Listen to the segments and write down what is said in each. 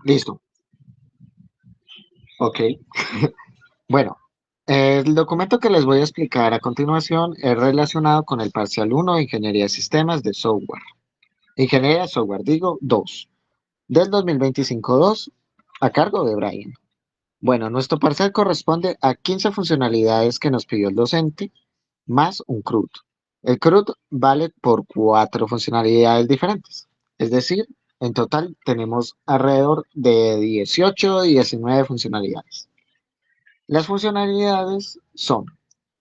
Listo. Ok. Bueno, el documento que les voy a explicar a continuación es relacionado con el parcial 1 de Ingeniería de Sistemas de Software. Ingeniería de Software, digo 2, del 2025-2, a cargo de Brian. Bueno, nuestro parcial corresponde a 15 funcionalidades que nos pidió el docente, más un CRUD. El CRUD vale por 4 funcionalidades diferentes. Es decir, en total tenemos alrededor de 18 o 19 funcionalidades. Las funcionalidades son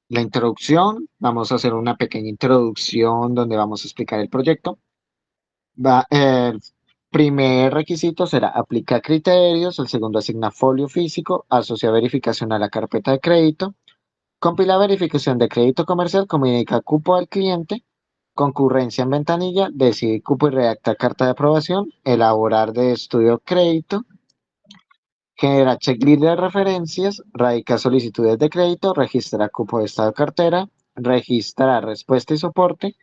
la introducción, vamos a hacer una pequeña introducción donde vamos a explicar el proyecto. El primer requisito será aplicar criterios, el segundo asigna folio físico, asocia verificación a la carpeta de crédito, compila verificación de crédito comercial, comunica cupo al cliente, concurrencia en ventanilla, decidir cupo y redactar carta de aprobación, elaborar de estudio crédito, genera checklist de referencias, radica solicitudes de crédito, registra cupo de estado de cartera, registra respuesta y soporte,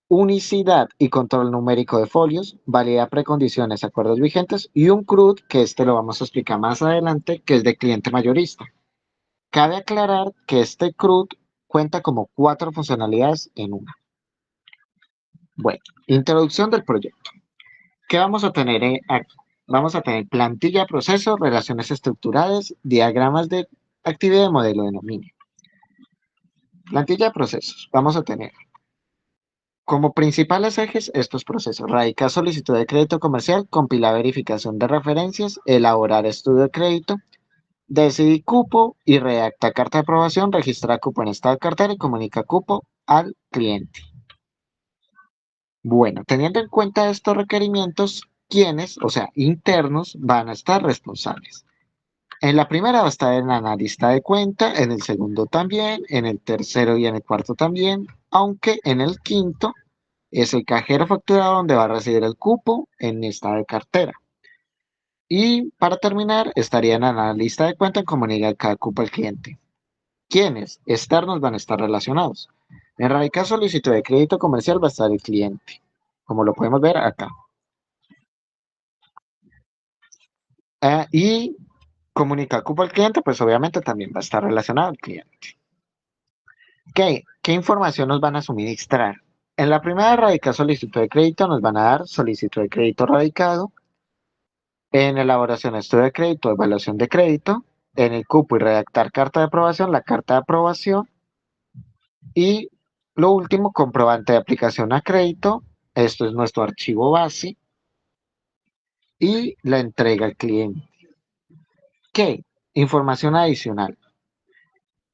unicidad y control numérico de folios, valida precondiciones, acuerdos vigentes y un CRUD, que este lo vamos a explicar más adelante, que es de cliente mayorista. Cabe aclarar que este CRUD cuenta como 4 funcionalidades en una. Bueno, introducción del proyecto. ¿Qué vamos a tener aquí? Vamos a tener plantilla, proceso, relaciones estructurales, diagramas de actividad de modelo de dominio. Plantilla de procesos. Vamos a tener como principales ejes estos procesos: radicar solicitud de crédito comercial, compilar verificación de referencias, elaborar estudio de crédito, decidir cupo y redactar carta de aprobación, registrar cupo en estado de cartera y comunica cupo al cliente. Bueno, teniendo en cuenta estos requerimientos, ¿quiénes, o sea, internos, van a estar responsables? En la primera va a estar el analista de cuenta, en el segundo también, en el tercero y en el cuarto también, aunque en el quinto es el cajero facturado donde va a recibir el cupo en estado de cartera. Y para terminar, estaría en el analista de cuenta en comunicar cada cupo al cliente. ¿Quiénes externos van a estar relacionados? En radicar solicitud de crédito comercial va a estar el cliente, como lo podemos ver acá. Y comunicar cupo al cliente, pues obviamente también va a estar relacionado al cliente. ¿Qué información nos van a suministrar? En la primera, radicar solicitud de crédito, nos van a dar solicitud de crédito radicado. En elaboración, estudio de crédito, evaluación de crédito. En el cupo y redactar carta de aprobación, la carta de aprobación. Y lo último, comprobante de aplicación a crédito. Esto es nuestro archivo base. Y la entrega al cliente. ¿Qué? Información adicional.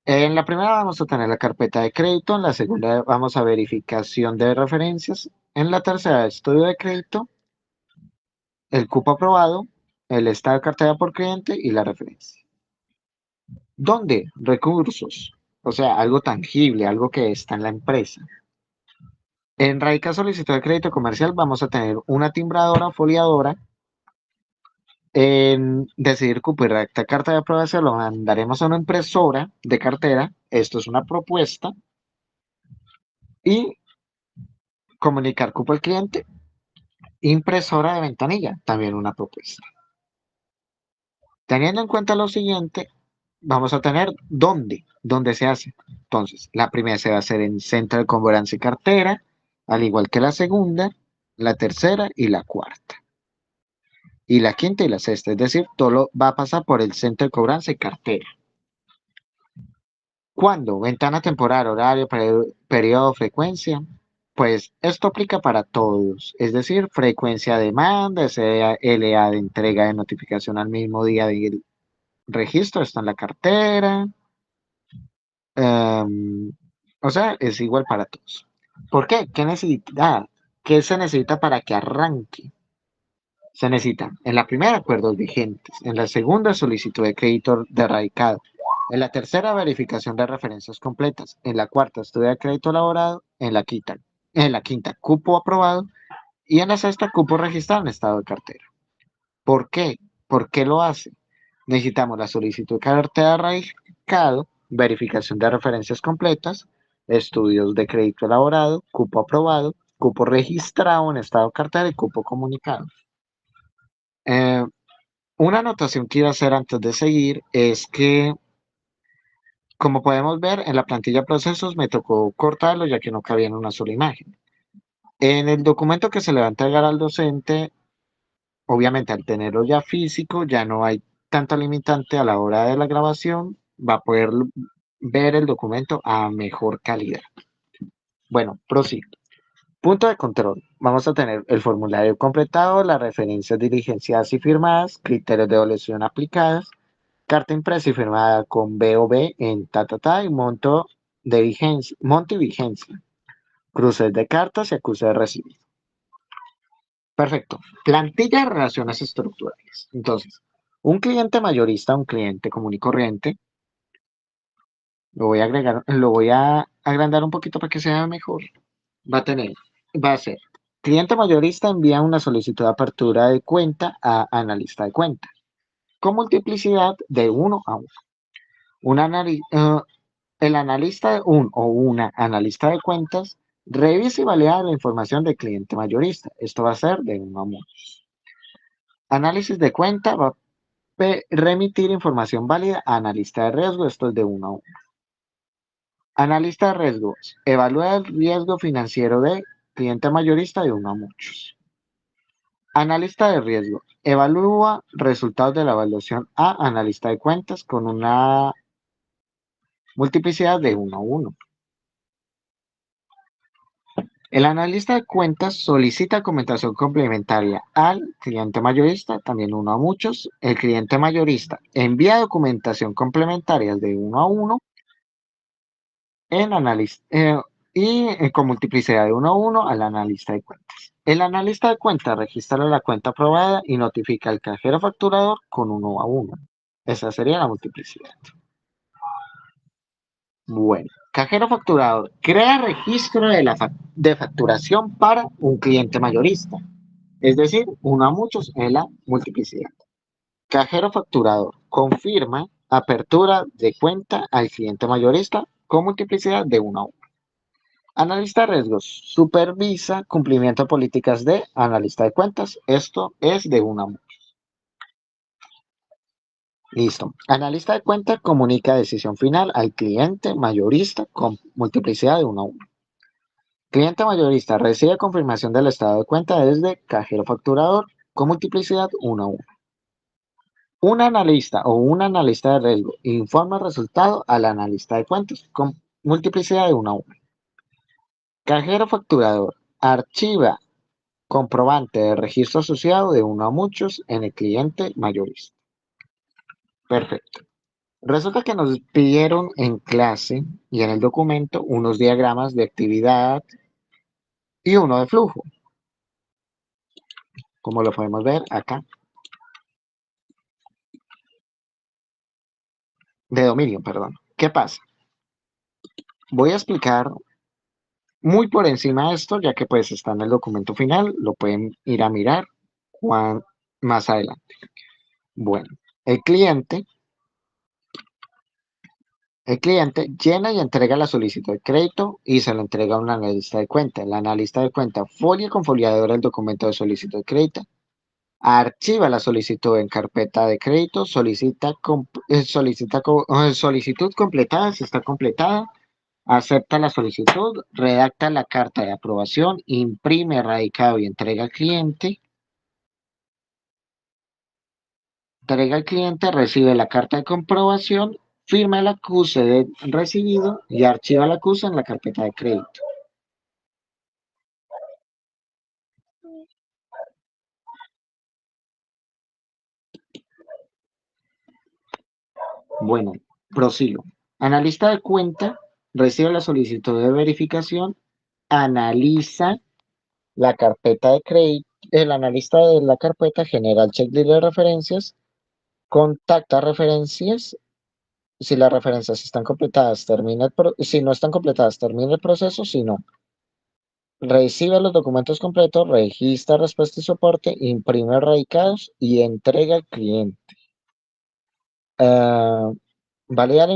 En la primera vamos a tener la carpeta de crédito, en la segunda vamos a verificación de referencias, en la tercera estudio de crédito, el cupo aprobado, el estado de cartera por cliente y la referencia. ¿Dónde? Recursos, o sea, algo tangible, algo que está en la empresa. En radical solicitud de crédito comercial vamos a tener una timbradora, foliadora. En decidir cupo y redactar carta de aprobación lo mandaremos a una impresora de cartera. Esto es una propuesta. Y comunicar cupo al cliente, impresora de ventanilla, también una propuesta. Teniendo en cuenta lo siguiente, vamos a tener dónde se hace. Entonces, la primera se va a hacer en Central Cobranza y Cartera, al igual que la segunda, la tercera y la cuarta. Y la quinta y la sexta, es decir, todo va a pasar por el Centro de Cobranza y Cartera. ¿Cuándo? Ventana temporal, horario, periodo, frecuencia. Pues esto aplica para todos, es decir, frecuencia de demanda, SLA de entrega de notificación al mismo día del registro, está en la cartera. Um, o sea, es igual para todos. ¿Por qué? ¿Qué se necesita para que arranque? Se necesita, en la primera, acuerdos vigentes, en la segunda, solicitud de crédito de radicado, en la tercera, verificación de referencias completas, en la cuarta, estudio de crédito elaborado, en la quinta, cupo aprobado y en la sexta, cupo registrado en estado de cartera. ¿Por qué? ¿Por qué lo hace? Necesitamos la solicitud de cartera radicado, verificación de referencias completas, estudios de crédito elaborado, cupo aprobado, cupo registrado en estado de cartera y cupo comunicado. Una anotación que iba a hacer antes de seguir es que, como podemos ver, en la plantilla procesos me tocó cortarlo ya que no cabía en una sola imagen. En el documento que se le va a entregar al docente, obviamente al tenerlo ya físico, ya no hay tanta limitante a la hora de la grabación, va a poder ver el documento a mejor calidad. Bueno, prosigo. Punto de control. Vamos a tener el formulario completado, las referencias diligenciadas y firmadas, criterios de evaluación aplicadas, carta impresa y firmada con BOB en ta y monto y vigencia, cruces de cartas y acuse de recibo. Perfecto. Plantilla de relaciones estructurales. Entonces, un cliente mayorista, un cliente común y corriente, lo voy a agrandar un poquito para que sea mejor. Va a tener, va a ser, cliente mayorista envía una solicitud de apertura de cuenta a analista de cuenta, con multiplicidad de 1 a 1. Un el analista, un o una analista de cuentas, revisa y valida la información del cliente mayorista. Esto va a ser de 1 a 1. Análisis de cuenta va a remitir información válida a analista de riesgo. Esto es de 1 a 1. Analista de riesgos evalúa el riesgo financiero de cliente mayorista de 1 a muchos. Analista de riesgo evalúa resultados de la evaluación a analista de cuentas con una multiplicidad de 1 a 1. El analista de cuentas solicita documentación complementaria al cliente mayorista, también 1 a muchos. El cliente mayorista envía documentación complementaria de 1 a 1 en analista, con multiplicidad de 1 a 1 al analista de cuentas. El analista de cuentas registra la cuenta aprobada y notifica al cajero facturador con 1 a 1. Esa sería la multiplicidad. Bueno, cajero facturador crea registro de facturación para un cliente mayorista, es decir, 1 a muchos en la multiplicidad. Cajero facturador confirma apertura de cuenta al cliente mayorista con multiplicidad de 1 a 1. Analista de riesgos supervisa cumplimiento de políticas de analista de cuentas. Esto es de 1 a 1. Listo. Analista de cuenta comunica decisión final al cliente mayorista con multiplicidad de 1 a 1. Cliente mayorista recibe confirmación del estado de cuenta desde cajero facturador con multiplicidad 1 a 1. Un analista o un analista de riesgo informa el resultado al analista de cuentas con multiplicidad de 1 a 1. Cajero facturador archiva comprobante de registro asociado de 1 a muchos en el cliente mayorista. Perfecto. Resulta que nos pidieron en clase y en el documento unos diagramas de actividad y uno de flujo, como lo podemos ver acá, de dominio, perdón. ¿Qué pasa? Voy a explicar muy por encima de esto, ya que pues está en el documento final, lo pueden ir a mirar más adelante. Bueno, el cliente El cliente llena y entrega la solicitud de crédito y se lo entrega a un analista de cuenta. El analista de cuenta folia con foliadora el documento de solicitud de crédito, archiva la solicitud en carpeta de crédito, solicitud completada, si está completada, acepta la solicitud, redacta la carta de aprobación, imprime, radicado y entrega al cliente, recibe la carta de comprobación, firma el acuse de recibido y archiva el acuse en la carpeta de crédito. Bueno, prosigo. Analista de cuenta recibe la solicitud de verificación, analiza la carpeta de crédito, el analista de la carpeta genera el checklist de referencias, contacta referencias. Si las referencias están completadas, si no están completadas, termina el proceso. Si no, recibe los documentos completos, registra respuesta y soporte, imprime radicados y entrega al cliente. Uh, Valida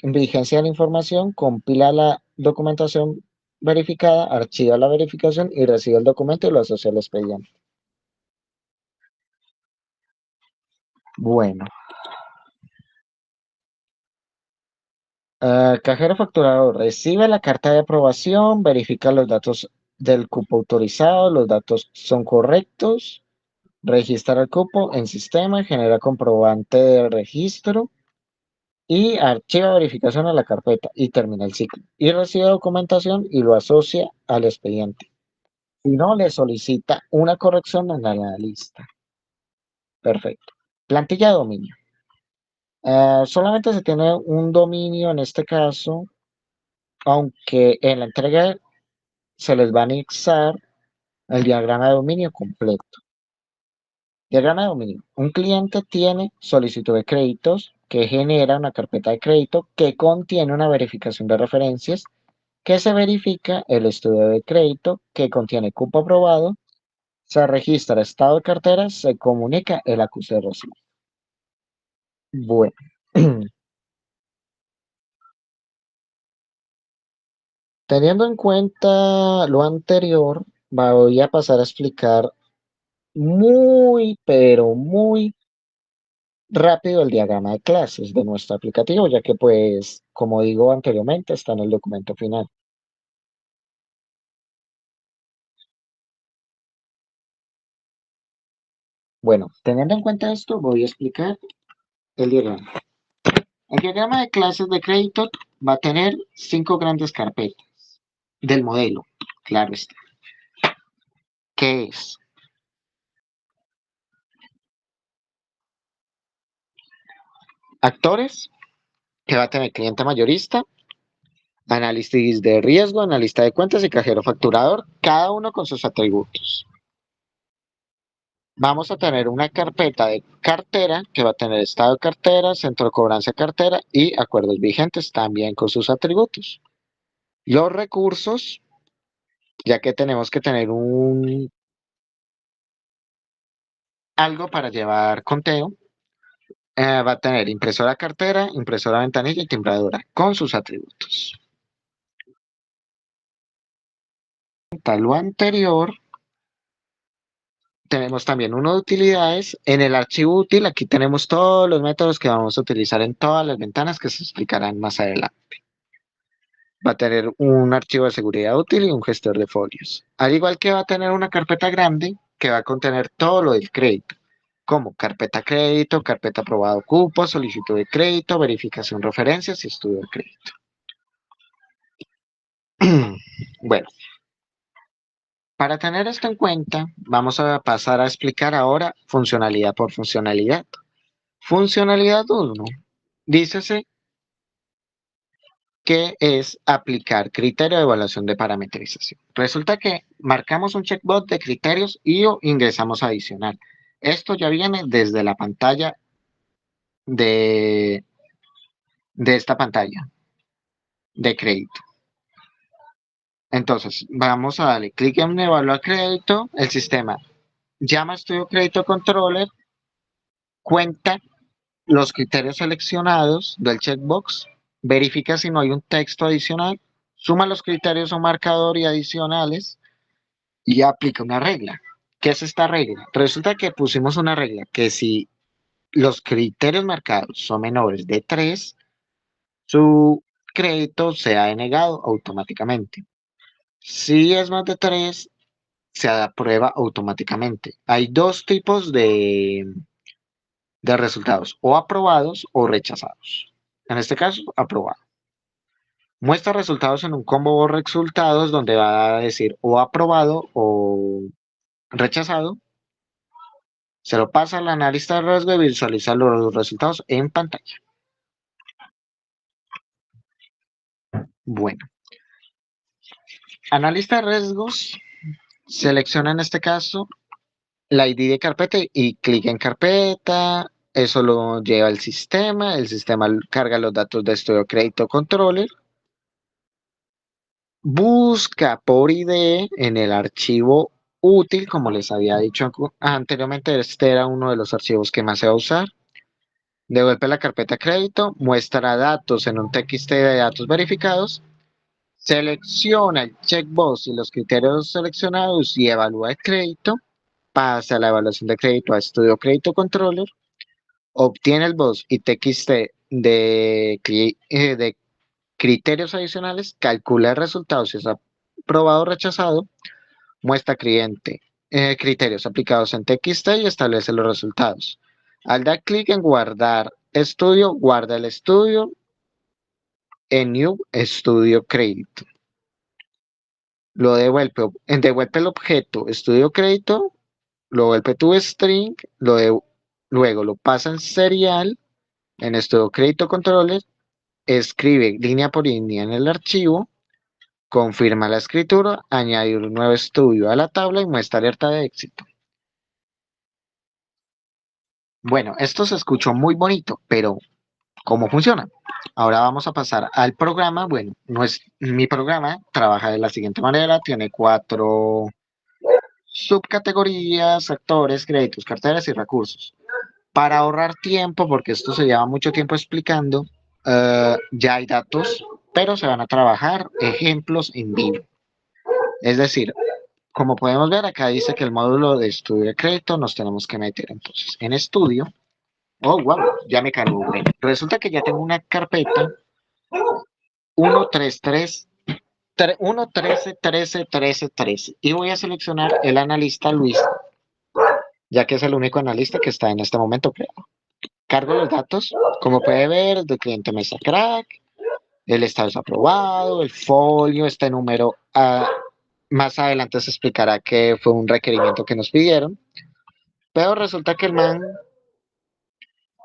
vigencia de la información, compila la documentación verificada, archiva la verificación y recibe el documento y lo asocia al expediente. Bueno, cajero facturador recibe la carta de aprobación, verifica los datos del cupo autorizado, los datos son correctos, registra el cupo en sistema, genera comprobante de registro y archiva verificación a la carpeta y termina el ciclo. Y recibe documentación y lo asocia al expediente. Si no, le solicita una corrección en la lista. Perfecto. Plantilla de dominio. Solamente se tiene un dominio en este caso, aunque en la entrega se les va a anexar el diagrama de dominio completo. Diagrama de dominio. Un cliente tiene solicitud de créditos que genera una carpeta de crédito que contiene una verificación de referencias que se verifica el estudio de crédito que contiene cupo aprobado, se registra estado de cartera, se comunica el acuse de recibo. Bueno, teniendo en cuenta lo anterior, voy a pasar a explicar muy, pero muy rápido el diagrama de clases de nuestro aplicativo, ya que pues, como digo anteriormente, está en el documento final. Bueno, teniendo en cuenta esto, voy a explicar el diagrama. El diagrama de clases de crédito va a tener 5 grandes carpetas del modelo, claro está, que es actores, que va a tener cliente mayorista, análisis de riesgo, analista de cuentas y cajero facturador, cada uno con sus atributos. Vamos a tener una carpeta de cartera que va a tener estado de cartera, centro de cobranza de cartera y acuerdos vigentes también con sus atributos. Los recursos, ya que tenemos que tener algo para llevar conteo, va a tener impresora cartera, impresora ventanilla y timbradora con sus atributos. Para lo anterior, tenemos también uno de utilidades. En el archivo útil, aquí tenemos todos los métodos que vamos a utilizar en todas las ventanas que se explicarán más adelante. Va a tener un archivo de seguridad útil y un gestor de folios. Al igual que va a tener una carpeta grande que va a contener todo lo del crédito, como carpeta crédito, carpeta aprobado cupo, solicitud de crédito, verificación referencias y estudio de crédito. Bueno, para tener esto en cuenta, vamos a pasar a explicar ahora funcionalidad por funcionalidad. Funcionalidad 1. Dícese que es aplicar criterio de evaluación de parametrización. Resulta que marcamos un checkbox de criterios y o ingresamos adicional. Esto ya viene desde la pantalla de, de esta pantalla de crédito. Entonces, vamos a darle clic en evaluar crédito. El sistema llama a Estudio Crédito Controller, cuenta los criterios seleccionados del checkbox, verifica si no hay un texto adicional, suma los criterios o marcador y adicionales y aplica una regla. ¿Qué es esta regla? Resulta que pusimos una regla que si los criterios marcados son menores de 3, su crédito se ha denegado automáticamente. Si es más de 3, se aprueba automáticamente. Hay dos tipos de resultados, o aprobados o rechazados. En este caso, aprobado. Muestra resultados en un combo de resultados donde va a decir o aprobado o rechazado. Se lo pasa al analista de riesgo y visualiza los resultados en pantalla. Bueno, analista de riesgos selecciona en este caso la ID de carpeta y clic en carpeta. Eso lo lleva al sistema. El sistema carga los datos de estudio crédito controller. Busca por ID en el archivo útil, como les había dicho anteriormente, este era uno de los archivos que más se va a usar. Devuelve la carpeta crédito, muestra datos en un TXT de datos verificados, selecciona el checkbox y los criterios seleccionados y evalúa el crédito, pasa la evaluación de crédito a Estudio Crédito Controller, obtiene el BOS y TXT de criterios adicionales, calcula el resultado si es aprobado o rechazado, muestra criterios aplicados en TXT y establece los resultados. Al dar clic en guardar estudio, guarda el estudio en New Studio Crédito. Lo devuelve el objeto estudio crédito, lo vuelve tu string, luego lo pasa en serial, en estudio crédito controller, escribe línea por línea en el archivo, confirma la escritura, añadir un nuevo estudio a la tabla y muestra alerta de éxito. Bueno, esto se escuchó muy bonito, pero ¿cómo funciona? Ahora vamos a pasar al programa. Bueno, mi programa trabaja de la siguiente manera, tiene 4 subcategorías, sectores, créditos, carteras y recursos. Para ahorrar tiempo, porque esto se lleva mucho tiempo explicando, ya hay datos, pero se van a trabajar ejemplos en vivo. Es decir, como podemos ver, acá dice que el módulo de estudio de crédito nos tenemos que meter entonces en estudio. Oh, wow, ya me cargó. Bueno, resulta que ya tengo una carpeta 133 1, 13, 13, 13, 13 y voy a seleccionar el analista Luis, ya que es el único analista que está en este momento creado. Cargo los datos, como puede ver, el del cliente Mesa Crack, el estado es aprobado, el folio, este número, más adelante se explicará que fue un requerimiento que nos pidieron, pero resulta que el man,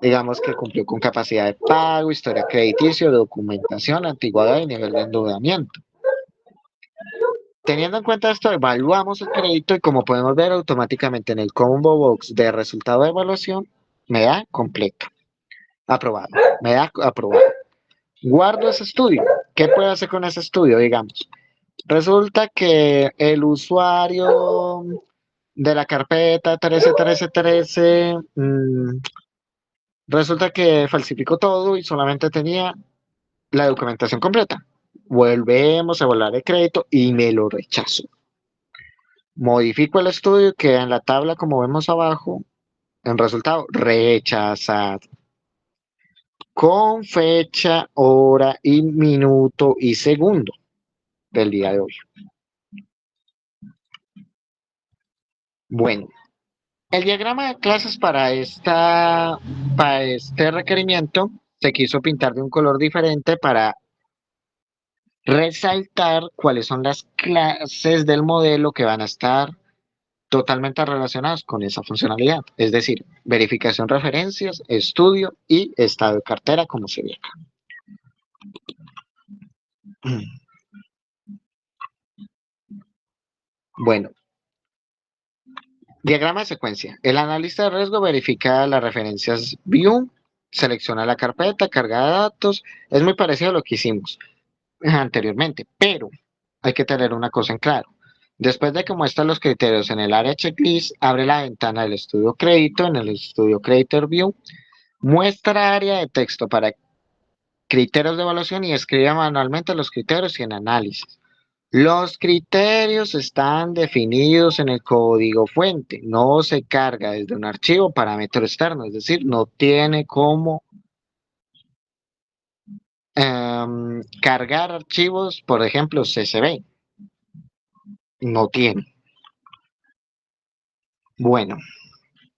digamos que cumplió con capacidad de pago, historia crediticio, documentación, antigüedad y nivel de endeudamiento. Teniendo en cuenta esto, evaluamos el crédito y como podemos ver automáticamente en el combo box de resultado de evaluación, me da completo, aprobado, me da aprobado. Guardo ese estudio. ¿Qué puedo hacer con ese estudio, digamos? Resulta que el usuario de la carpeta 131313 resulta que falsificó todo y solamente tenía la documentación completa. Volvemos a evaluar el crédito y me lo rechazo. Modifico el estudio, queda en la tabla como vemos abajo, en resultado rechazado, con fecha, hora y minuto y segundo del día de hoy. Bueno, el diagrama de clases para este requerimiento se quiso pintar de un color diferente para resaltar cuáles son las clases del modelo que van a estar totalmente relacionadas con esa funcionalidad, es decir, verificación referencias, estudio y estado de cartera, como se ve acá. Bueno, diagrama de secuencia. El analista de riesgo verifica las referencias view, selecciona la carpeta, carga de datos. Es muy parecido a lo que hicimos anteriormente, pero hay que tener una cosa en claro. Después de que muestra los criterios en el área checklist, abre la ventana del estudio crédito en el estudio Creditor View, muestra área de texto para criterios de evaluación y escribe manualmente los criterios y en análisis. Los criterios están definidos en el código fuente, no se carga desde un archivo parámetro externo, es decir, no tiene cómo cargar archivos, por ejemplo, CSV, no tiene. Bueno,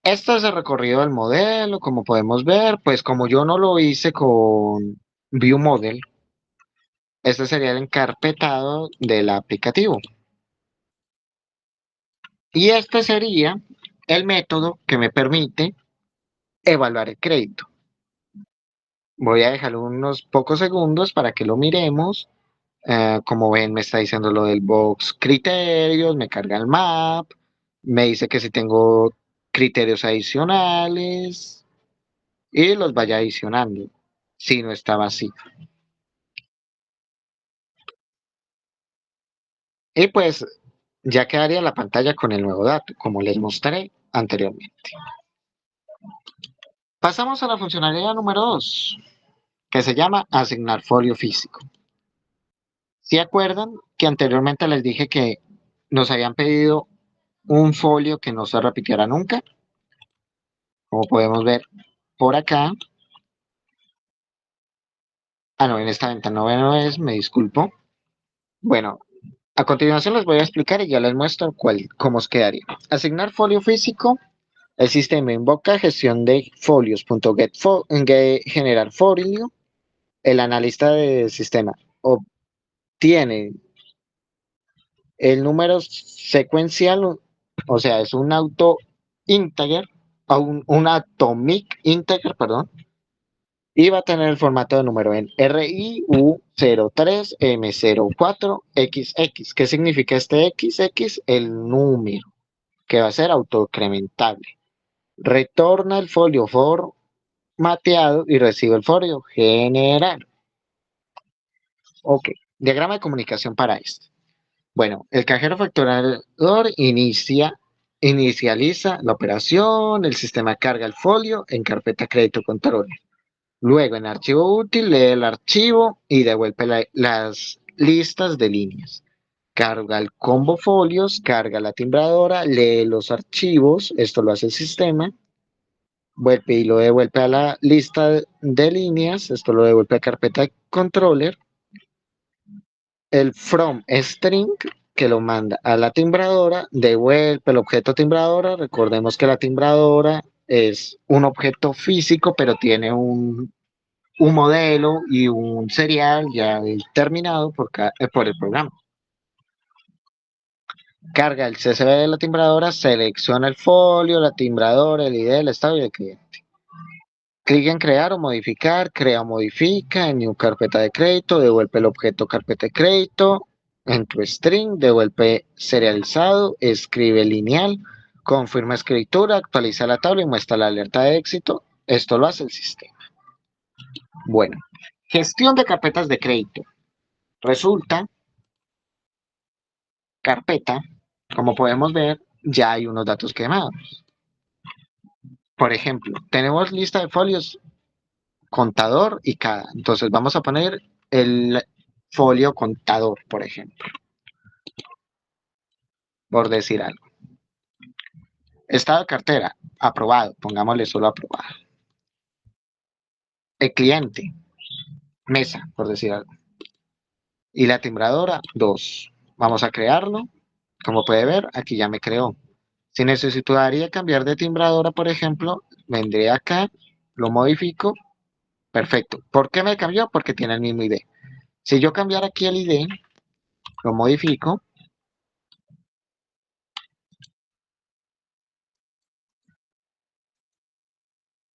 este es el recorrido del modelo, como podemos ver, pues como yo no lo hice con ViewModel, este sería el encarpetado del aplicativo. Y este sería el método que me permite evaluar el crédito. Voy a dejar unos pocos segundos para que lo miremos. Como ven, me está diciendo lo del box criterios, me carga el map, me dice que si tengo criterios adicionales y los vaya adicionando si no está vacío. Y pues ya quedaría la pantalla con el nuevo dato, como les mostré anteriormente. Pasamos a la funcionalidad número 2, que se llama asignar folio físico. ¿Se acuerdan que anteriormente les dije que nos habían pedido un folio que no se repitiera nunca? Como podemos ver, por acá. Ah, no, en esta ventana no es, me disculpo. Bueno, a continuación les voy a explicar y ya les muestro cómo os quedaría. Asignar folio físico. El sistema invoca gestión de folios.get generar folio. El analista del sistema obtiene el número secuencial, o sea, es un auto integer, o un atomic integer, perdón, y va a tener el formato de número en RIU03M04XX. ¿Qué significa este XX? El número, que va a ser autocrementable. Retorna el folio formateado y recibe el folio general. Ok, diagrama de comunicación para esto. Bueno, el cajero facturador inicializa la operación, el sistema carga el folio en carpeta crédito control. Luego, en archivo útil, lee el archivo y devuelve las listas de líneas. Carga el combo folios, carga la timbradora, lee los archivos, esto lo hace el sistema, vuelve y lo devuelve a la lista de líneas, esto lo devuelve a carpeta controller. El from string que lo manda a la timbradora, devuelve el objeto timbradora. Recordemos que la timbradora es un objeto físico, pero tiene un modelo y un serial ya determinado por el programa. Carga el CSV de la timbradora, selecciona el folio, la timbradora, el ID, el estado y el cliente. Clic en crear o modificar, crea o modifica, en new carpeta de crédito, devuelve el objeto carpeta de crédito, en tu string, devuelve serializado, escribe lineal, confirma escritura, actualiza la tabla y muestra la alerta de éxito. Esto lo hace el sistema. Bueno, gestión de carpetas de crédito. Resulta, carpeta, como podemos ver, ya hay unos datos quemados. Por ejemplo, tenemos lista de folios, contador y cada. Entonces vamos a poner el folio contador, por ejemplo, por decir algo. Estado de cartera, aprobado, pongámosle solo aprobado. El cliente, mesa, por decir algo. Y la timbradora, 2. Vamos a crearlo. Como puede ver, aquí ya me creó. Si necesitaría cambiar de timbradora, por ejemplo, vendré acá, lo modifico. Perfecto. ¿Por qué me cambió? Porque tiene el mismo ID. Si yo cambiara aquí el ID, lo modifico,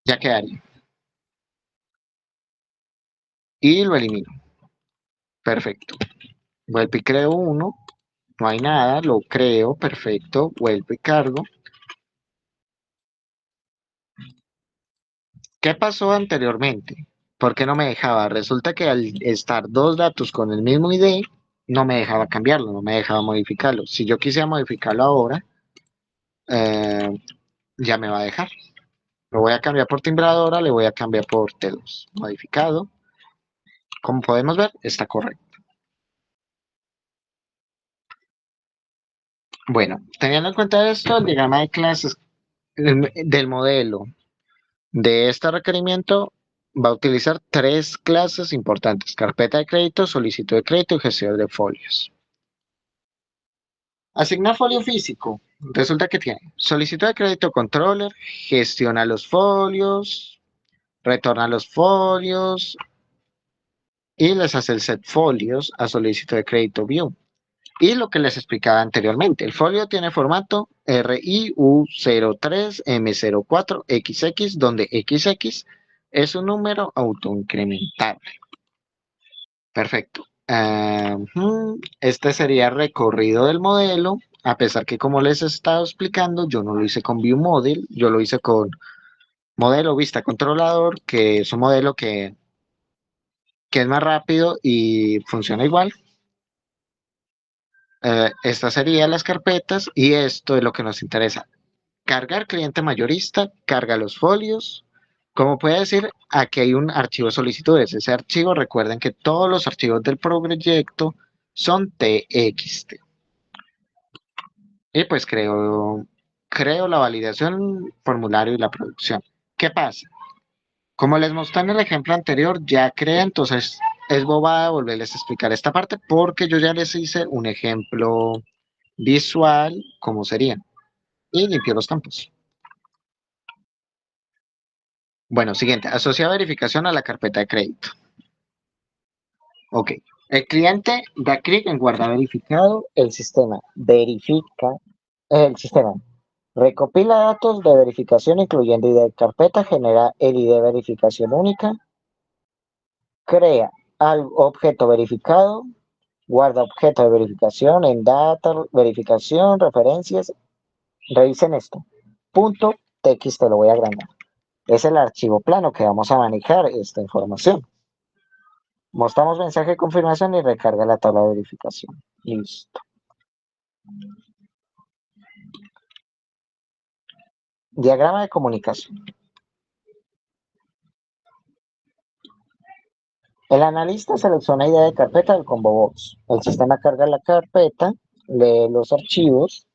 ya quedaría. Y lo elimino. Perfecto. Vuelvo y creo uno. No hay nada, lo creo, perfecto. Vuelvo y cargo. ¿Qué pasó anteriormente? ¿Por qué no me dejaba? Resulta que al estar dos datos con el mismo ID, no me dejaba cambiarlo, no me dejaba modificarlo. Si yo quisiera modificarlo ahora, eh, ya me va a dejar. Lo voy a cambiar por timbradora, le voy a cambiar por T2. Modificado. Como podemos ver, está correcto. Bueno, teniendo en cuenta esto, el diagrama de clases del modelo de este requerimiento va a utilizar tres clases importantes: carpeta de crédito, solicitud de crédito y gestión de folios. Asignar folio físico. Resulta que tiene solicitud de crédito controller, gestiona los folios, retorna los folios y les hace el set folios a solicitud de crédito view. Y lo que les explicaba anteriormente, el folio tiene formato RIU03M04XX, donde XX es un número autoincrementable. Perfecto. Este sería el recorrido del modelo, a pesar que, como les he estado explicando, yo no lo hice con ViewModel, yo lo hice con modelo vista controlador, que es un modelo que es más rápido y funciona igual. Estas serían las carpetas y esto es lo que nos interesa. Cargar cliente mayorista, carga los folios. Como puede decir, aquí hay un archivo de solicitudes. Ese archivo, recuerden que todos los archivos del proyecto son TXT. Y pues creo la validación, formulario y la producción. ¿Qué pasa? Como les mostré en el ejemplo anterior, ya creé, entonces es bobada volverles a explicar esta parte porque yo ya les hice un ejemplo visual, como sería, y limpio los campos. Bueno, siguiente, asocia verificación a la carpeta de crédito. Ok, el cliente da clic en guardar verificado, el sistema verifica, el sistema recopila datos de verificación incluyendo ID de carpeta, genera el ID de verificación única, crea al objeto verificado, guarda objeto de verificación en data, verificación, referencias. Revisen esto. Punto TXT lo voy a agrandar. Es el archivo plano que vamos a manejar esta información. Mostramos mensaje de confirmación y recarga la tabla de verificación. Listo. Diagrama de comunicación. El analista selecciona idea de carpeta del combo box. El sistema carga la carpeta, lee los archivos,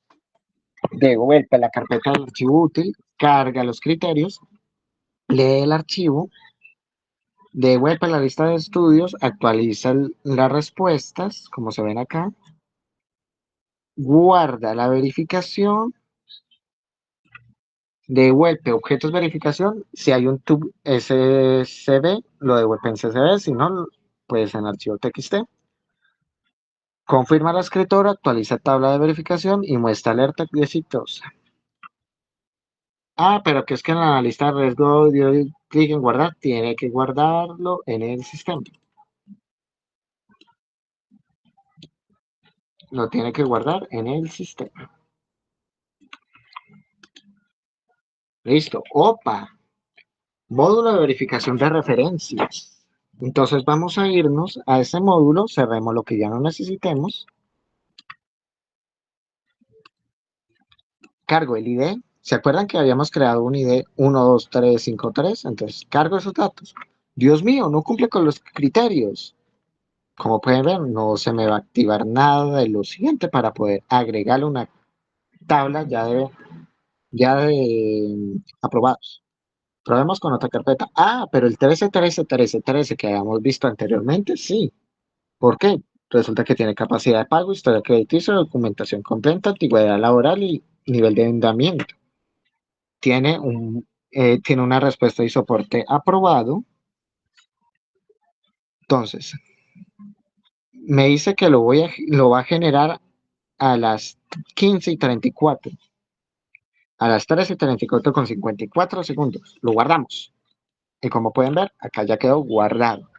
devuelve la carpeta del archivo útil, carga los criterios, lee el archivo, devuelve la lista de estudios, actualiza las respuestas, como se ven acá, guarda la verificación, devuelve objetos de verificación, si hay un tub SCB, lo devuelve en CSV, si no, pues en archivo TXT. Confirma la escritora, actualiza tabla de verificación y muestra alerta exitosa. Ah, pero que es que en la lista de riesgo dio clic en guardar, tiene que guardarlo en el sistema. Lo tiene que guardar en el sistema. Listo. Opa. Módulo de verificación de referencias. Entonces vamos a irnos a ese módulo, cerremos lo que ya no necesitemos. Cargo el ID. ¿Se acuerdan que habíamos creado un ID 12353? Entonces cargo esos datos. Dios mío, no cumple con los criterios. Como pueden ver, no se me va a activar nada de lo siguiente para poder agregarle una tabla ya de aprobados. Probemos con otra carpeta. Ah, pero el 13 que habíamos visto anteriormente, sí. ¿Por qué? Resulta que tiene capacidad de pago, historia crediticia, documentación completa, antigüedad laboral y nivel de endeudamiento. Tiene una respuesta y soporte aprobado. Entonces, me dice que lo va a generar a las 15:34. A las 13:34 con 54 segundos. Lo guardamos. Y como pueden ver, acá ya quedó guardado.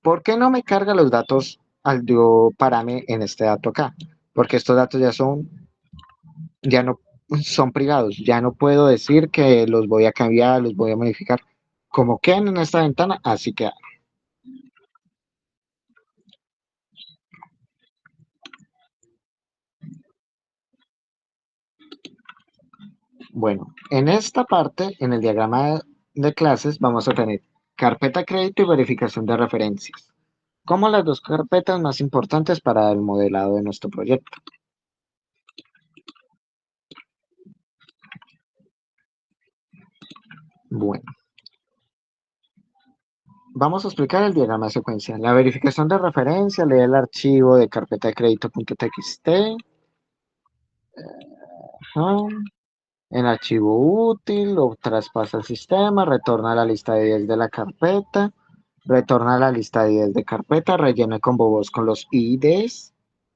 ¿Por qué no me carga los datos al yo parame en este dato acá? Porque estos datos ya no son privados. Ya no puedo decir que los voy a cambiar, los voy a modificar. Como quedan en esta ventana, así queda. Bueno, en esta parte, en el diagrama de clases, vamos a tener carpeta crédito y verificación de referencias, como las dos carpetas más importantes para el modelado de nuestro proyecto. Bueno, vamos a explicar el diagrama de secuencia. La verificación de referencia, lee el archivo de carpeta de crédito.txt, en archivo útil, lo traspasa al sistema, retorna la lista de 10 de la carpeta, retorna la lista de 10 de carpeta, rellena con bobos con los IDs,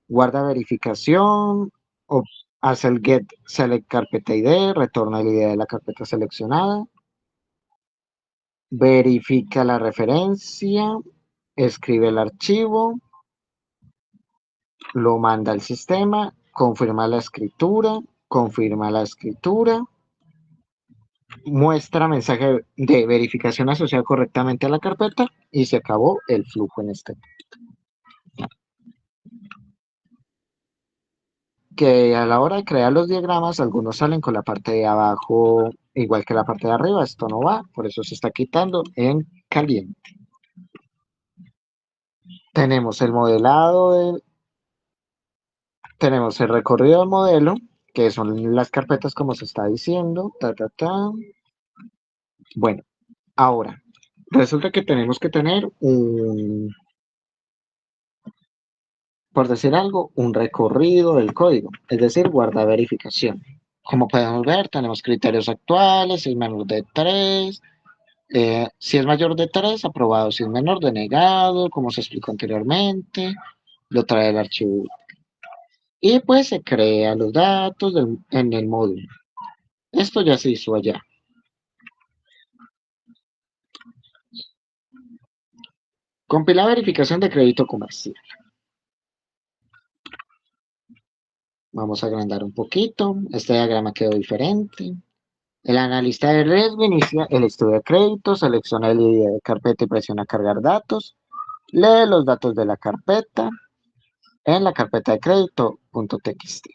guarda verificación, o hace el get select carpeta ID, retorna el ID de la carpeta seleccionada, verifica la referencia, escribe el archivo, lo manda al sistema, confirma la escritura, muestra mensaje de verificación asociado correctamente a la carpeta y se acabó el flujo en este. Que a la hora de crear los diagramas, algunos salen con la parte de abajo igual que la parte de arriba. Esto no va, por eso se está quitando en caliente. Tenemos el modelado, tenemos el recorrido del modelo, que son las carpetas como se está diciendo. Bueno, ahora, Resulta que tenemos que tener por decir algo, un recorrido del código, es decir, guarda verificación. Como podemos ver, tenemos criterios actuales, si es menor de 3, si es mayor de 3, aprobado, si es menor, denegado, como se explicó anteriormente, lo trae el archivo. Y pues se crea los datos en el módulo. Esto ya se hizo allá. Compilar verificación de crédito comercial. Vamos a agrandar un poquito. Este diagrama quedó diferente. El analista de riesgo inicia el estudio de crédito, selecciona el ID de carpeta y presiona cargar datos. Lee los datos de la carpeta en la carpeta de crédito.txt.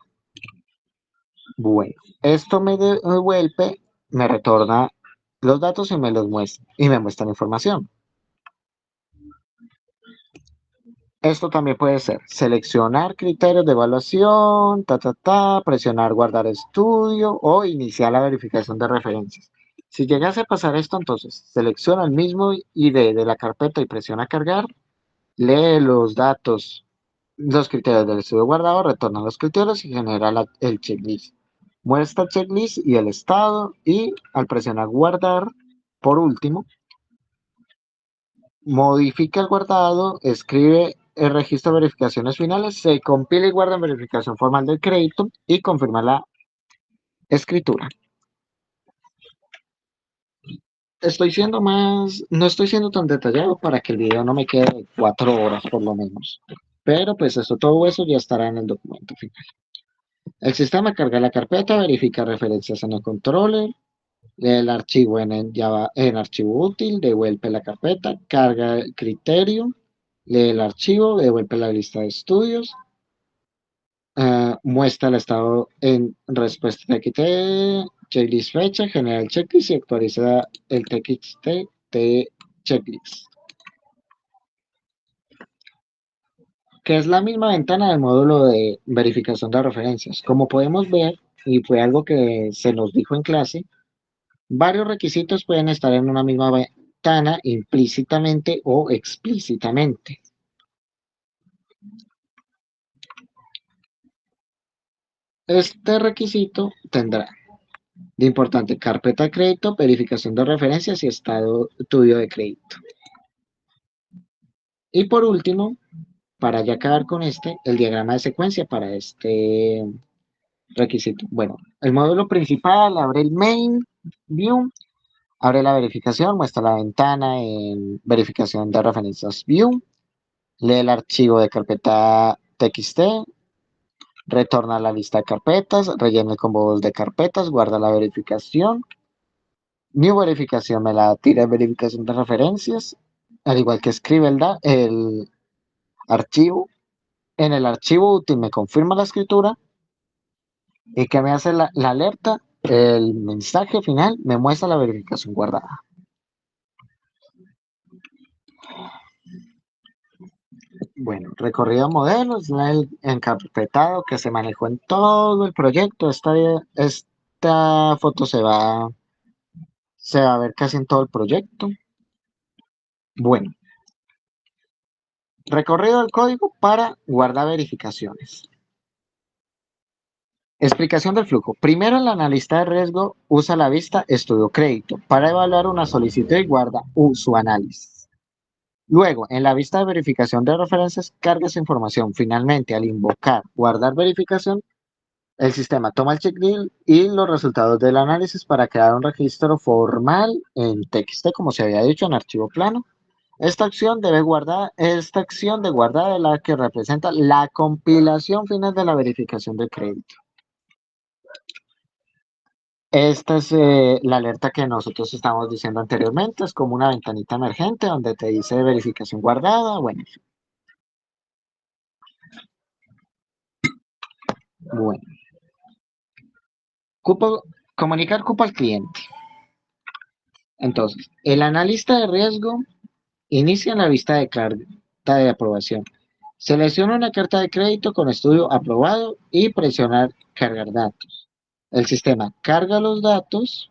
Bueno, esto me devuelve, me retorna los datos y me los muestra y me muestra la información. Esto también puede ser seleccionar criterios de evaluación, presionar guardar estudio o iniciar la verificación de referencias. Si llegase a pasar esto, entonces selecciona el mismo ID de la carpeta y presiona cargar, lee los datos, los criterios del estudio guardado, retorna los criterios y genera el checklist. Muestra el checklist y el estado y al presionar guardar, por último, modifica el guardado, escribe el registro de verificaciones finales, se compila y guarda en verificación formal del crédito y confirma la escritura. No estoy siendo tan detallado para que el video no me quede de 4 horas por lo menos. Pero pues todo eso ya estará en el documento final. El sistema carga la carpeta, verifica referencias en el controller, lee el archivo en archivo útil, devuelve la carpeta, carga el criterio, lee el archivo, devuelve la lista de estudios, muestra el estado en respuesta TXT, checklist fecha, genera el checklist y actualiza el TXT de checklist, que es la misma ventana del módulo de verificación de referencias. Como podemos ver, y fue algo que se nos dijo en clase, varios requisitos pueden estar en una misma ventana implícitamente o explícitamente. Este requisito tendrá de importante carpeta de crédito, verificación de referencias y estado tuyo de crédito. Y por último, para ya acabar con el diagrama de secuencia para este requisito. Bueno, el módulo principal abre el main view, abre la verificación, muestra la ventana en verificación de referencias view, lee el archivo de carpeta txt, retorna la lista de carpetas, rellena el combo de carpetas, guarda la verificación. New verificación me la tira en verificación de referencias, al igual que escribe el archivo. En el archivo útil me confirma la escritura y que me hace la alerta, el mensaje final me muestra la verificación guardada. Bueno, recorrido modelos, el encarpetado que se manejó en todo el proyecto. Esta foto se va a ver casi en todo el proyecto. Bueno, recorrido del código para guardar verificaciones. Explicación del flujo. Primero, el analista de riesgo usa la vista estudio crédito para evaluar una solicitud y guarda su análisis. Luego, en la vista de verificación de referencias, carga esa información. Finalmente, al invocar guardar verificación, el sistema toma el checklist y los resultados del análisis para crear un registro formal en TXT, como se había dicho, en archivo plano. Esta acción de guardar es la que representa la compilación final de la verificación de crédito. Esta es la alerta que nosotros estamos diciendo anteriormente, es como una ventanita emergente donde te dice verificación guardada. Bueno, comunicar cupo al cliente. Entonces, el analista de riesgo inicia la vista de carta de aprobación. Selecciona una carta de crédito con estudio aprobado y presionar cargar datos. El sistema carga los datos.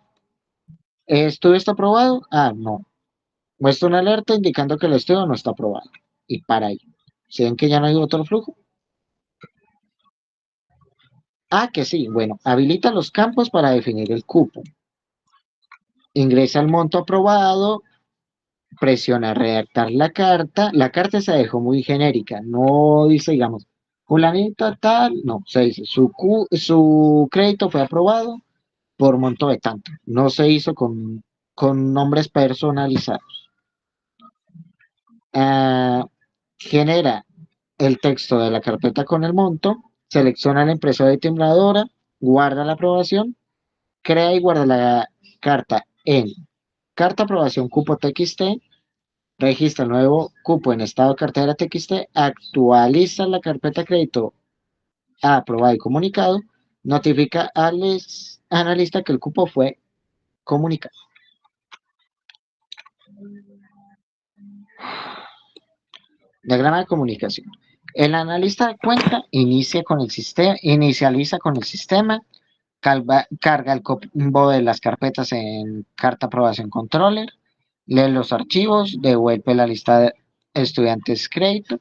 ¿Estudio está aprobado? Ah, no. Muestra una alerta indicando que el estudio no está aprobado. Y para ahí. ¿Se ven que ya no hay otro flujo? Ah, que sí. Bueno, habilita los campos para definir el cupo. Ingresa el monto aprobado, presiona redactar la carta. La carta se dejó muy genérica. No dice, digamos, fulanito tal. No, se dice, su crédito fue aprobado por monto de tanto. No se hizo con nombres personalizados. Ah, genera el texto de la carpeta con el monto, selecciona la impresora y timbradora, guarda la aprobación, crea y guarda la carta en carta aprobación cupo TXT, registra el nuevo cupo en estado cartera TXT, actualiza la carpeta crédito a aprobado y comunicado, notifica al analista que el cupo fue comunicado. Diagrama de comunicación. El analista de cuenta inicializa con el sistema, carga el combo de las carpetas en carta aprobación controller, lee los archivos, devuelve la lista de estudiantes crédito,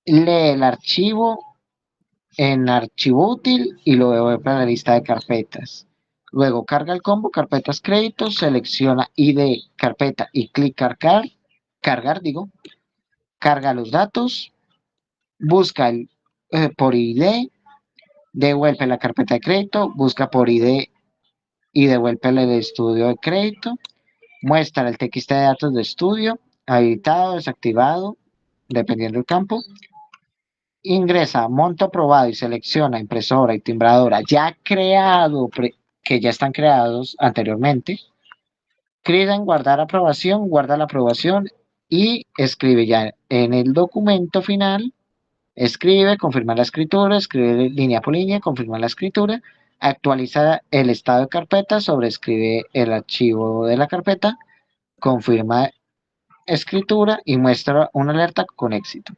lee el archivo en archivo útil y lo devuelve a la lista de carpetas. Luego carga el combo carpetas créditos, selecciona ID carpeta y clic cargar, carga los datos, busca por ID, devuelve la carpeta de crédito, busca por ID y devuelve el estudio de crédito, muestra el TXT de datos de estudio, habilitado, desactivado, dependiendo del campo, ingresa monto aprobado y selecciona impresora y timbradora ya creado, que ya están creados anteriormente, clic en guardar aprobación, guarda la aprobación y escribe ya en el documento final. Escribe, confirma la escritura, escribe línea por línea, confirma la escritura, actualiza el estado de carpeta, sobrescribe el archivo de la carpeta, confirma escritura y muestra una alerta con éxito.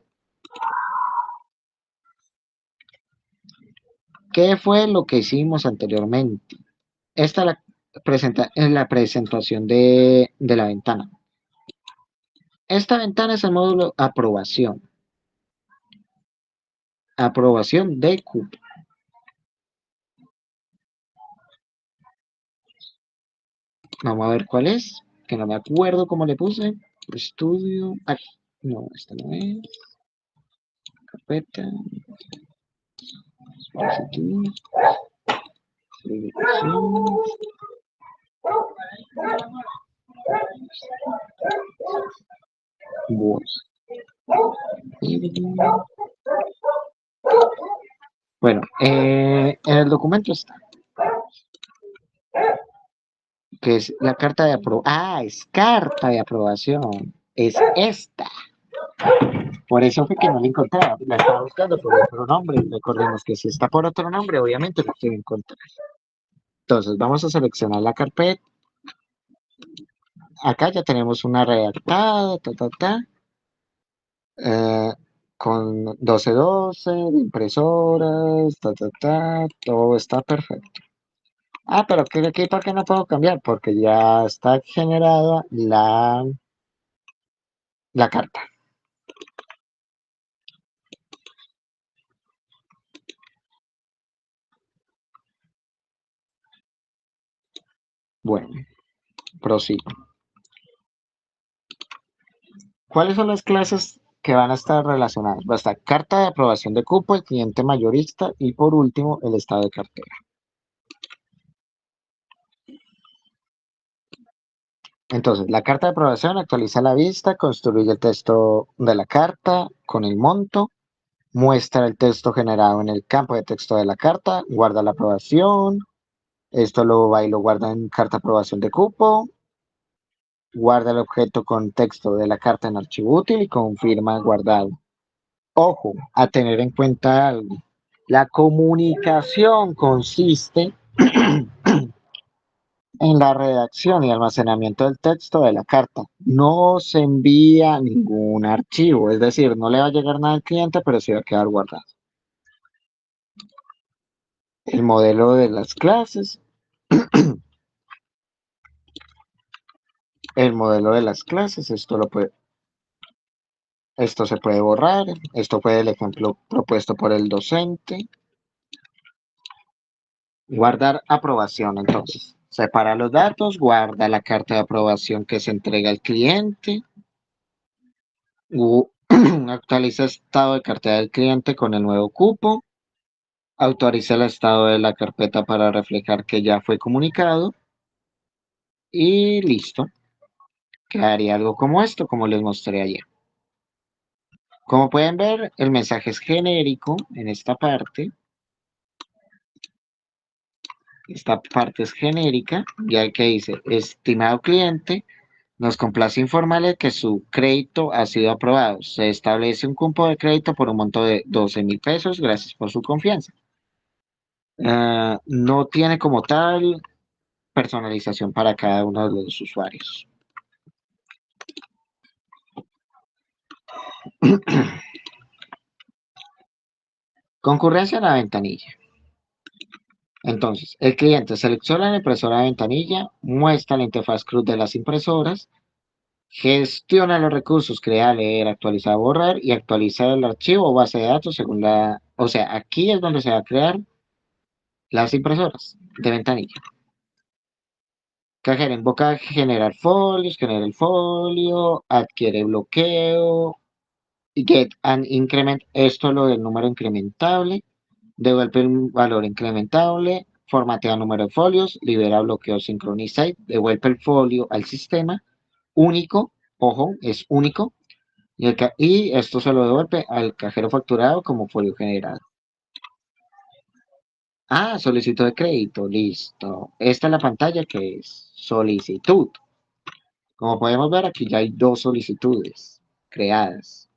¿Qué fue lo que hicimos anteriormente? Esta es la presentación de la ventana. Esta ventana es el módulo aprobación. Aprobación de cupo. Vamos a ver cuál es, que no me acuerdo cómo le puse. Estudio. Ah, no, esta no es. Carpeta. Solicitud. Verificación. Voz. Bueno, en el documento está, que es la carta de aprobación. Ah, es carta de aprobación. Es esta. Por eso fue que no la encontraba. La estaba buscando por otro nombre. Recordemos que si está por otro nombre, obviamente lo quiero encontrar. Entonces, vamos a seleccionar la carpeta. Acá ya tenemos una redactada, eh, con 1212, de impresoras, todo está perfecto. Ah, pero aquí, ¿por qué no puedo cambiar? Porque ya está generada la carta. Bueno, prosigo. ¿Cuáles son las clases que van a estar relacionadas? Va a estar carta de aprobación de cupo, el cliente mayorista y por último el estado de cartera. Entonces, la carta de aprobación actualiza la vista, construye el texto de la carta con el monto, muestra el texto generado en el campo de texto de la carta, guarda la aprobación, esto lo va y lo guarda en carta de aprobación de cupo, guarda el objeto con texto de la carta en archivo útil y confirma guardado. Ojo, a tener en cuenta algo. La comunicación consiste en la redacción y almacenamiento del texto de la carta. No se envía ningún archivo, es decir, no le va a llegar nada al cliente, pero sí va a quedar guardado. El modelo de las clases. el modelo de las clases, esto se puede borrar, esto fue el ejemplo propuesto por el docente. Guardar aprobación, entonces. Separa los datos, guarda la carta de aprobación que se entrega al cliente, actualiza estado de cartera del cliente con el nuevo cupo, autoriza el estado de la carpeta para reflejar que ya fue comunicado y listo. Quedaría algo como esto, como les mostré ayer. Como pueden ver, el mensaje es genérico en esta parte. Esta parte es genérica, ya que dice, estimado cliente, nos complace informarle que su crédito ha sido aprobado. Se establece un cupo de crédito por un monto de 12.000 pesos. Gracias por su confianza. No tiene como tal personalización para cada uno de los usuarios. Concurrencia en la ventanilla. Entonces, el cliente selecciona la impresora de ventanilla, muestra la interfaz CRUD de las impresoras, gestiona los recursos, crea, leer, actualizar, borrar y actualiza el archivo o base de datos según la... O sea, aquí es donde se va a crear las impresoras de ventanilla. Cajera invoca generar folios, genera el folio, adquiere bloqueo, get an increment, esto es lo del número incrementable, devuelve el valor incrementable, formatea número de folios, libera bloqueo sincroniza, devuelve el folio al sistema, único, ojo, es único, y esto se lo devuelve al cajero facturado como folio generado. Ah, solicitud de crédito, listo. Esta es la pantalla que es solicitud. Como podemos ver, aquí ya hay dos solicitudes creadas.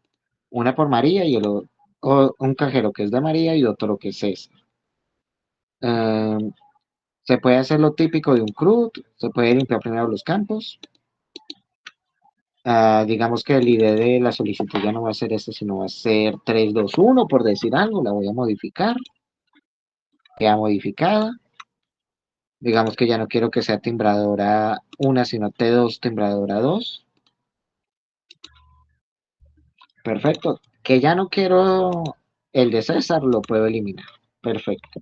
Una por María y un cajero que es de María y otro que es César. Se puede hacer lo típico de un CRUD, se puede limpiar primero los campos. Digamos que el ID de la solicitud ya no va a ser este, sino va a ser 321 por decir algo. La voy a modificar. Queda modificada. Digamos que ya no quiero que sea timbradora 1, sino T2 timbradora 2. Perfecto. Que ya no quiero el de César, lo puedo eliminar. Perfecto.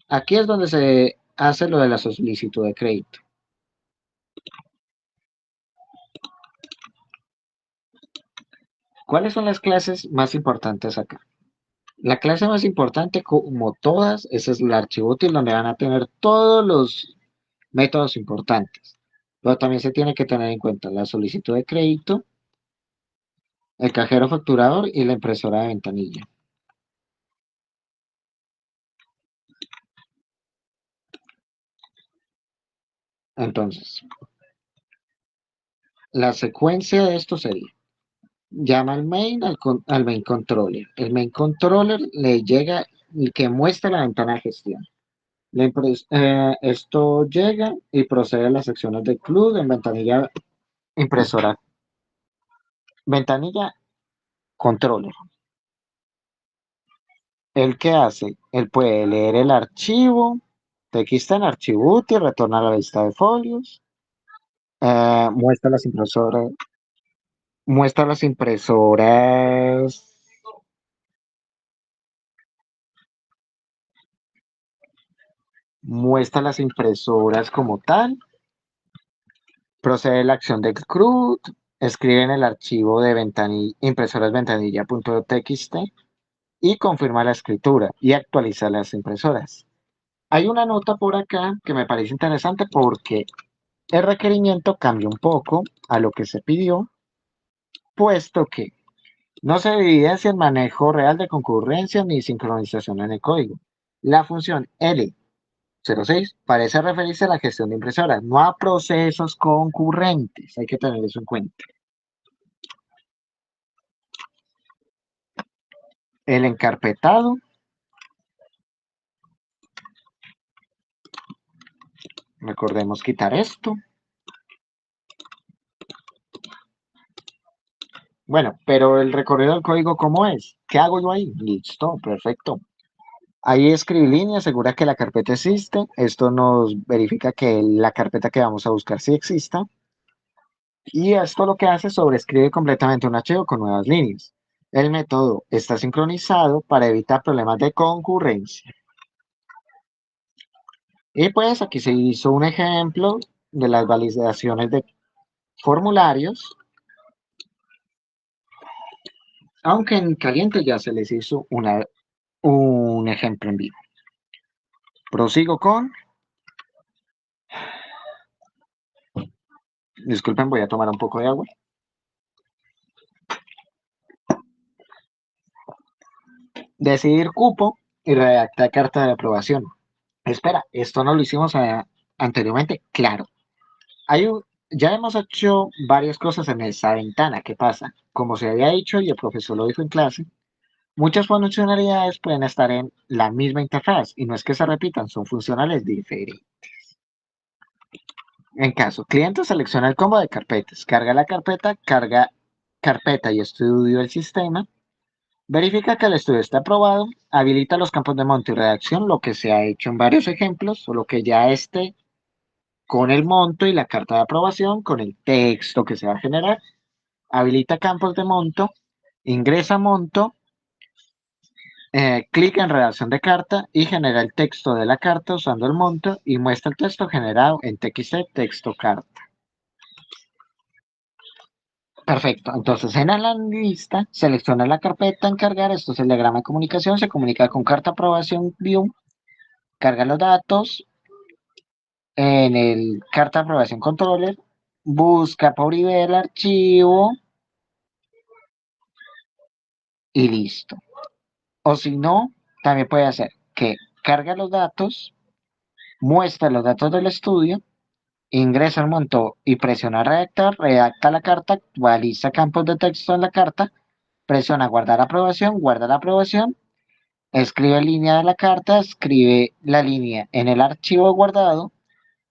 Aquí es donde se hace lo de la solicitud de crédito. ¿Cuáles son las clases más importantes acá? La clase más importante, como todas, ese es el archivo útil donde van a tener todos los métodos importantes. Pero también se tiene que tener en cuenta la solicitud de crédito, el cajero facturador y la impresora de ventanilla. Entonces, la secuencia de esto sería, llama al main, al main controller. El main controller le llega el que muestra la ventana de gestión. Esto llega y procede a las secciones de CLUD en ventanilla impresora. Ventanilla controller. ¿El qué hace? Él puede leer el archivo, TXT en archivo útil, retorna a la lista de folios, muestra las impresoras, muestra las impresoras, muestra las impresoras como tal, procede la acción de CRUD, escribe en el archivo de impresoras ventanilla.txt y confirma la escritura y actualiza las impresoras. Hay una nota por acá que me parece interesante porque el requerimiento cambia un poco a lo que se pidió, puesto que no se evidencia el manejo real de concurrencia ni sincronización en el código. La función L06 parece referirse a la gestión de impresoras, no a procesos concurrentes. Hay que tener eso en cuenta. El encarpetado. Recordemos quitar esto. Bueno, pero el recorrido del código, ¿cómo es? ¿Qué hago yo ahí? Listo, perfecto. Ahí escribí línea, asegura que la carpeta existe. Esto nos verifica que la carpeta que vamos a buscar sí exista. Y esto lo que hace es sobreescribe completamente un archivo con nuevas líneas. El método está sincronizado para evitar problemas de concurrencia. Y pues aquí se hizo un ejemplo de las validaciones de formularios, aunque en caliente ya se les hizo un ejemplo en vivo. Prosigo con, disculpen, voy a tomar un poco de agua. Decidir cupo y redactar carta de aprobación. Espera, esto no lo hicimos anteriormente, claro. Ya hemos hecho varias cosas en esa ventana. ¿Qué pasa? Como se había dicho y el profesor lo dijo en clase, muchas funcionalidades pueden estar en la misma interfaz y no es que se repitan, son funcionales diferentes. En caso, cliente selecciona el combo de carpetas, carga la carpeta, carga carpeta y estudio del sistema, verifica que el estudio está aprobado, habilita los campos de monto y redacción, lo que se ha hecho en varios ejemplos, o lo que ya esté con el monto y la carta de aprobación, con el texto que se va a generar, habilita campos de monto, ingresa monto, clic en redacción de carta y genera el texto de la carta usando el monto y muestra el texto generado en TXT texto carta. Perfecto, entonces en la lista selecciona la carpeta encargar, esto es el diagrama de comunicación, se comunica con carta aprobación view, carga los datos, en el carta aprobación controller, busca por ID el archivo y listo. O si no, también puede hacer que carga los datos, muestra los datos del estudio, ingresa el monto y presiona redactar, redacta la carta, actualiza campos de texto en la carta, presiona guardar aprobación, guarda la aprobación, escribe línea de la carta, escribe la línea en el archivo guardado,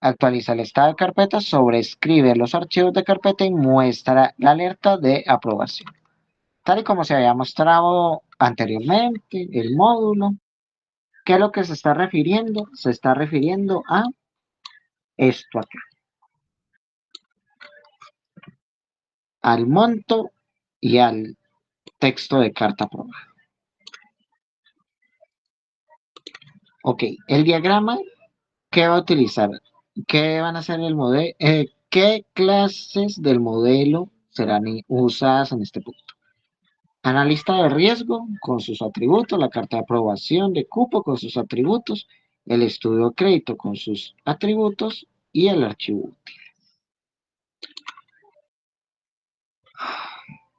actualiza el estado de carpeta, sobreescribe los archivos de carpeta y muestra la alerta de aprobación. Tal y como se había mostrado anteriormente, el módulo, ¿qué es lo que se está refiriendo? Se está refiriendo a esto acá, al monto y al texto de carta aprobada. Ok, el diagrama, ¿qué va a utilizar? ¿Qué van a hacer el modelo? ¿Qué clases del modelo serán usadas en este punto? Analista de riesgo con sus atributos, la carta de aprobación de cupo con sus atributos, el estudio de crédito con sus atributos y el archivo.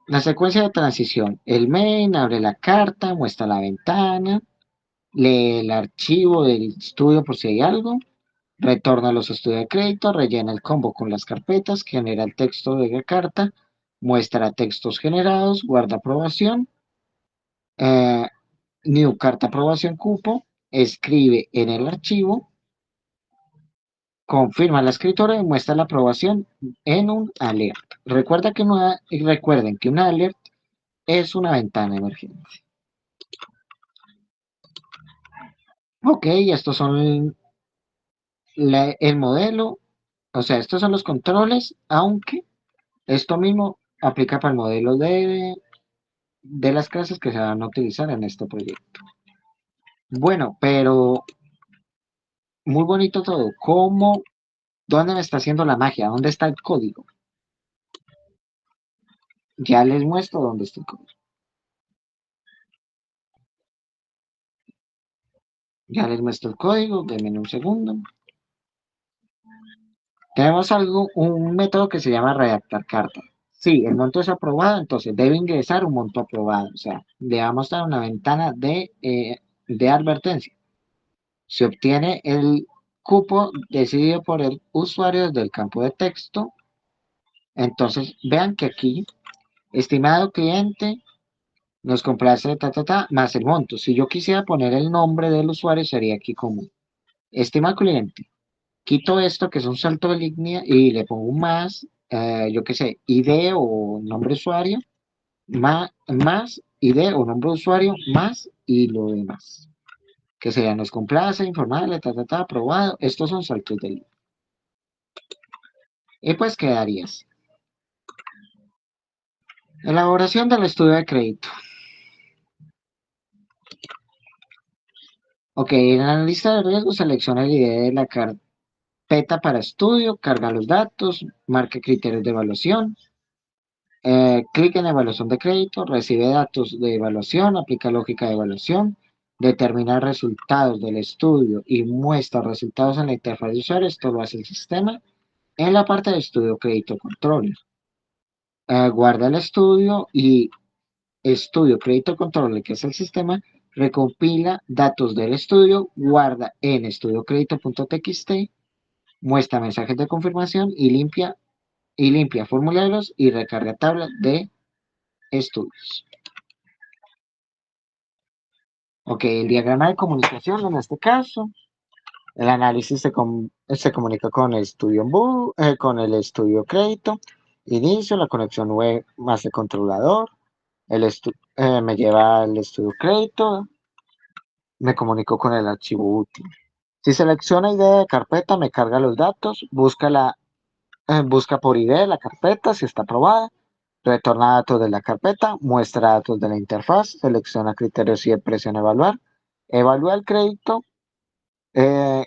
La secuencia de transición. El main abre la carta, muestra la ventana, lee el archivo del estudio por si hay algo, retorna los estudios de crédito, rellena el combo con las carpetas, genera el texto de la carta, muestra textos generados, guarda aprobación, eh, new carta aprobación cupo, escribe en el archivo, confirma la escritura y muestra la aprobación en un alert. Recuerden que una alert es una ventana emergente. Ok, estos son el modelo, o sea, estos son los controles, aunque esto mismo aplica para el modelo de las clases que se van a utilizar en este proyecto. Bueno, pero muy bonito todo. ¿Cómo? ¿Dónde me está haciendo la magia? ¿Dónde está el código? Ya les muestro dónde está el código. Ya les muestro el código, denme un segundo. Tenemos un método que se llama redactar carta. Sí, el monto es aprobado, entonces debe ingresar un monto aprobado. O sea, le vamos a dar una ventana de advertencia. Se obtiene el cupo decidido por el usuario desde el campo de texto. Entonces, vean que aquí, estimado cliente, nos complace más el monto. Si yo quisiera poner el nombre del usuario, sería aquí como, estimado cliente, quito esto que es un salto de línea y le pongo un más, yo qué sé, ID o nombre de usuario, más ID o nombre de usuario, más y lo demás. que se nos complace, informarle, aprobado. Estos son saltos del IVA. Y pues quedarías. Elaboración del estudio de crédito. Ok, en la lista de riesgos selecciona el ID de la carpeta para estudio, carga los datos, marque criterios de evaluación, clic en evaluación de crédito, recibe datos de evaluación, aplica lógica de evaluación, determina resultados del estudio y muestra resultados en la interfaz de usuario. Esto lo hace el sistema. En la parte de estudio crédito control, guarda el estudio y estudio crédito control, que es el sistema, recopila datos del estudio, guarda en estudio crédito.txt, muestra mensajes de confirmación y limpia formularios y recarga tabla de estudios. Ok, el diagrama de comunicación en este caso, el análisis se comunica con el con el estudio crédito, inicio, la conexión web más el controlador, me lleva al estudio crédito, me comunico con el archivo útil. Si selecciona ID de carpeta, me carga los datos, busca por ID la carpeta si está aprobada, retorna datos de la carpeta, muestra datos de la interfaz, selecciona criterios y presiona evaluar, evalúa el crédito,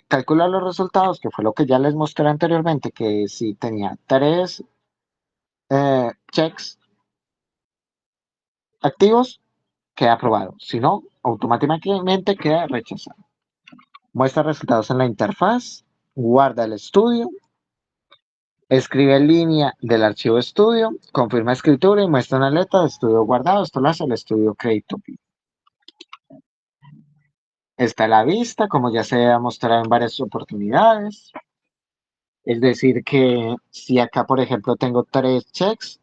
calcula los resultados, que fue lo que ya les mostré anteriormente, que si tenía 3 checks activos, queda aprobado. Si no, automáticamente queda rechazado. Muestra resultados en la interfaz, guarda el estudio, escribe en línea del archivo estudio, confirma escritura y muestra una letra de estudio guardado. Esto lo hace el estudio crédito. Está a la vista, como ya se ha mostrado en varias oportunidades. Es decir, que si acá, por ejemplo, tengo 3 checks,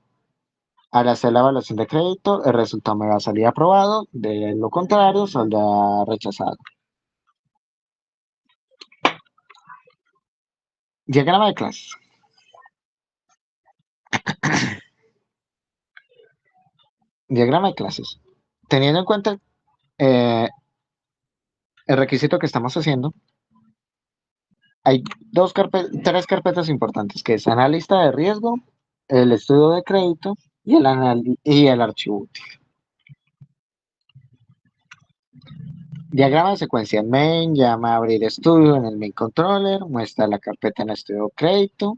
al hacer la evaluación de crédito, el resultado me va a salir aprobado, de lo contrario, saldrá rechazado. Diagrama de clases. Diagrama de clases. Teniendo en cuenta el requisito que estamos haciendo, hay 3 carpetas importantes, que es analista de riesgo, el estudio de crédito y el archivo útil. Diagrama de secuencia. Main llama a abrir estudio en el main controller, muestra la carpeta en estudio crédito,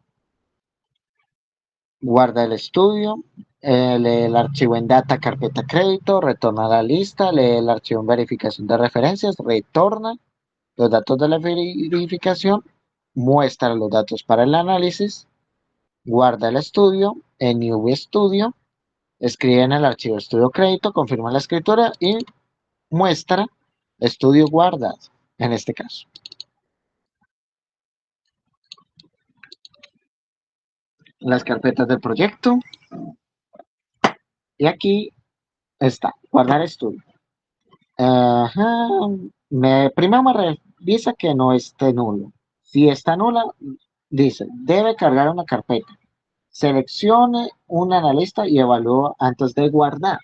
guarda el estudio, lee el archivo en data carpeta crédito, retorna la lista, lee el archivo en verificación de referencias, retorna los datos de la verificación, muestra los datos para el análisis, guarda el estudio en New Studio, escribe en el archivo estudio crédito, confirma la escritura y muestra estudio guardado en este caso. Las carpetas del proyecto y aquí está, guardar estudio. Primero me revisa que no esté nulo. Si está nula, dice, debe cargar una carpeta. Seleccione un analista y evalúe antes de guardar.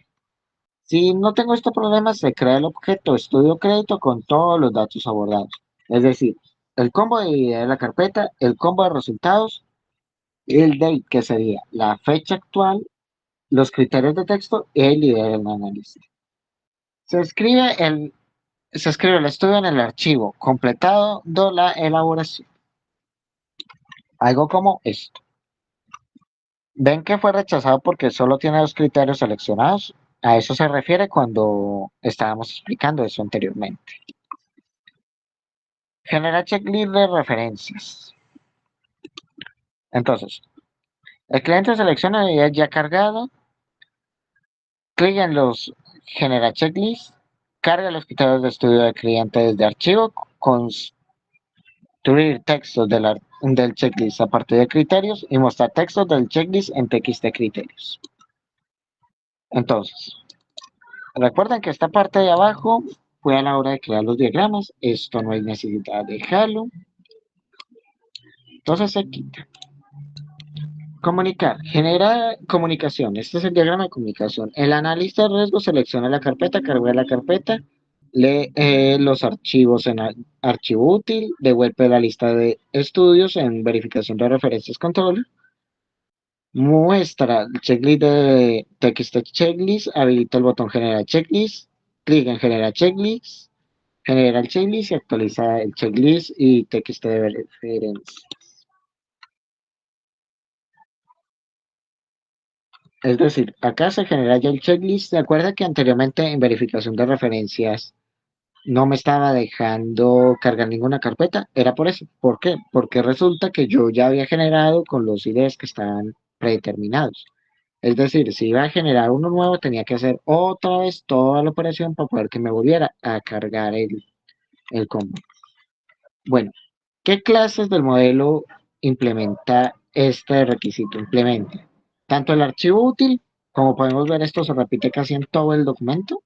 Si no tengo este problema, se crea el objeto estudio crédito con todos los datos abordados. Es decir, el combo de la carpeta, el combo de resultados, el date, que sería la fecha actual, los criterios de texto y el ID del analista. Se escribe el estudio en el archivo, completado la elaboración. Algo como esto. Ven que fue rechazado porque solo tiene 2 criterios seleccionados. A eso se refiere cuando estábamos explicando eso anteriormente. Genera checklist de referencias. Entonces, el cliente selecciona la idea ya cargada, clic en los genera checklist, carga los criterios de estudio del cliente desde archivo, construir textos del checklist a partir de criterios y mostrar textos del checklist en txt criterios. Entonces, recuerden que esta parte de abajo fue a la hora de crear los diagramas. Esto no hay necesidad de dejarlo. Entonces se quita. Comunicar. Genera comunicación. Este es el diagrama de comunicación. El analista de riesgo selecciona la carpeta, carga la carpeta, Lee los archivos en archivo útil, devuelve la lista de estudios en verificación de referencias control, muestra el checklist de text checklist, habilita el botón generar checklist, clic en generar checklist, genera el checklist y actualiza el checklist y text de referencia. Es decir, acá se genera ya el checklist. ¿Se acuerda que anteriormente en verificación de referencias no me estaba dejando cargar ninguna carpeta? Era por eso. ¿Por qué? Porque resulta que yo ya había generado con los IDs que estaban predeterminados. Es decir, si iba a generar uno nuevo, tenía que hacer otra vez toda la operación para poder que me volviera a cargar el combo. Bueno, ¿qué clases del modelo implementa este requisito? Implementa tanto el archivo útil, como podemos ver, esto se repite casi en todo el documento.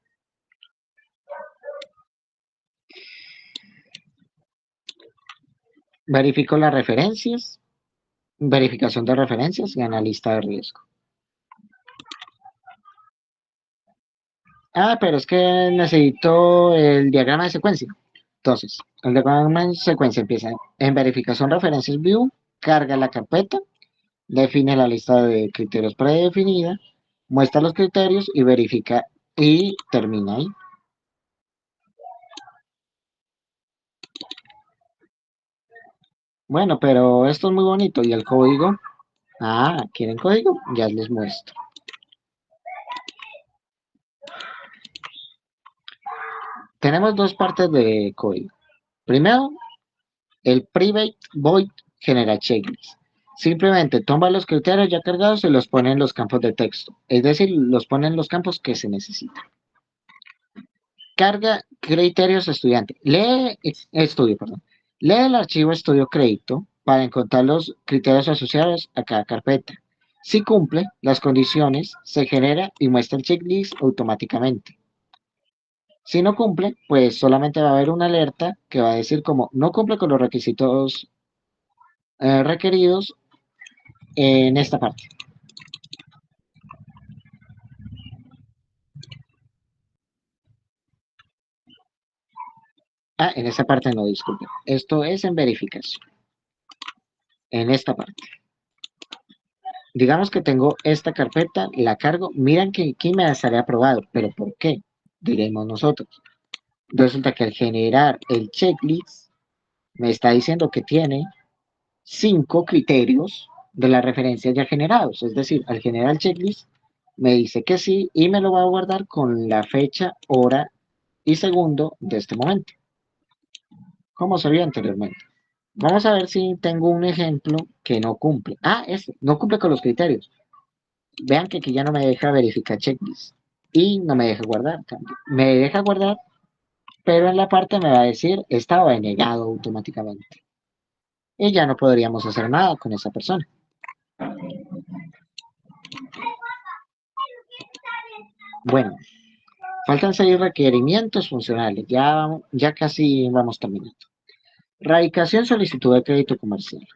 Verifico las referencias, verificación de referencias y analista de riesgo. Ah, pero es que necesito el diagrama de secuencia. Entonces, el diagrama de secuencia empieza en verificación referencias view, carga la carpeta, define la lista de criterios predefinida, muestra los criterios y verifica y termina ahí. Bueno, pero esto es muy bonito. ¿Y el código? Ah, ¿quieren código? Ya les muestro. Tenemos dos partes de código. Primero, el private void genera checklist. Simplemente toma los criterios ya cargados y los pone en los campos de texto. Es decir, los pone en los campos que se necesitan. Carga criterios estudiante. Estudio, perdón. Lee el archivo estudio crédito para encontrar los criterios asociados a cada carpeta. Si cumple las condiciones, se genera y muestra el checklist automáticamente. Si no cumple, pues solamente va a haber una alerta que va a decir como no cumple con los requisitos requeridos en esta parte. Ah, en esta parte no, disculpe. Esto es en verificación. En esta parte. Digamos que tengo esta carpeta, la cargo. Miren que aquí me sale aprobado. ¿Pero por qué? Diremos nosotros. Resulta que al generar el checklist, me está diciendo que tiene 5 criterios de las referencias ya generados. Es decir, al generar el checklist, me dice que sí y me lo va a guardar con la fecha, hora y segundo de este momento, como se vio anteriormente. Vamos a ver si tengo un ejemplo que no cumple. Ah, este, no cumple con los criterios. Vean que aquí ya no me deja verificar checklist y no me deja guardar. Me deja guardar, pero en la parte me va a decir estaba denegado automáticamente. Y ya no podríamos hacer nada con esa persona. Bueno, faltan 6 requerimientos funcionales. Ya casi vamos terminando. Radicación solicitud de crédito comercial.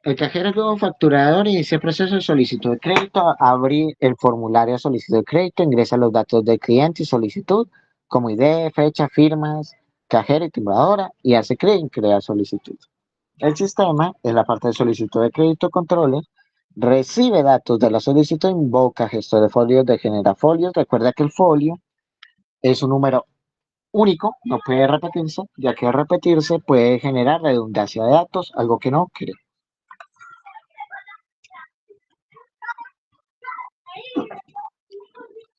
El cajero facturador inicia el proceso de solicitud de crédito, abre el formulario de solicitud de crédito, ingresa los datos del cliente y solicitud, como ID, fecha, firmas, cajero y timbradora, y hace clic en crear solicitud. El sistema, en la parte de solicitud de crédito controles, recibe datos de la solicitud, invoca gestor de folios, de genera folios. Recuerda que el folio es un número único, no puede repetirse, ya que al repetirse puede generar redundancia de datos, algo que no quiere.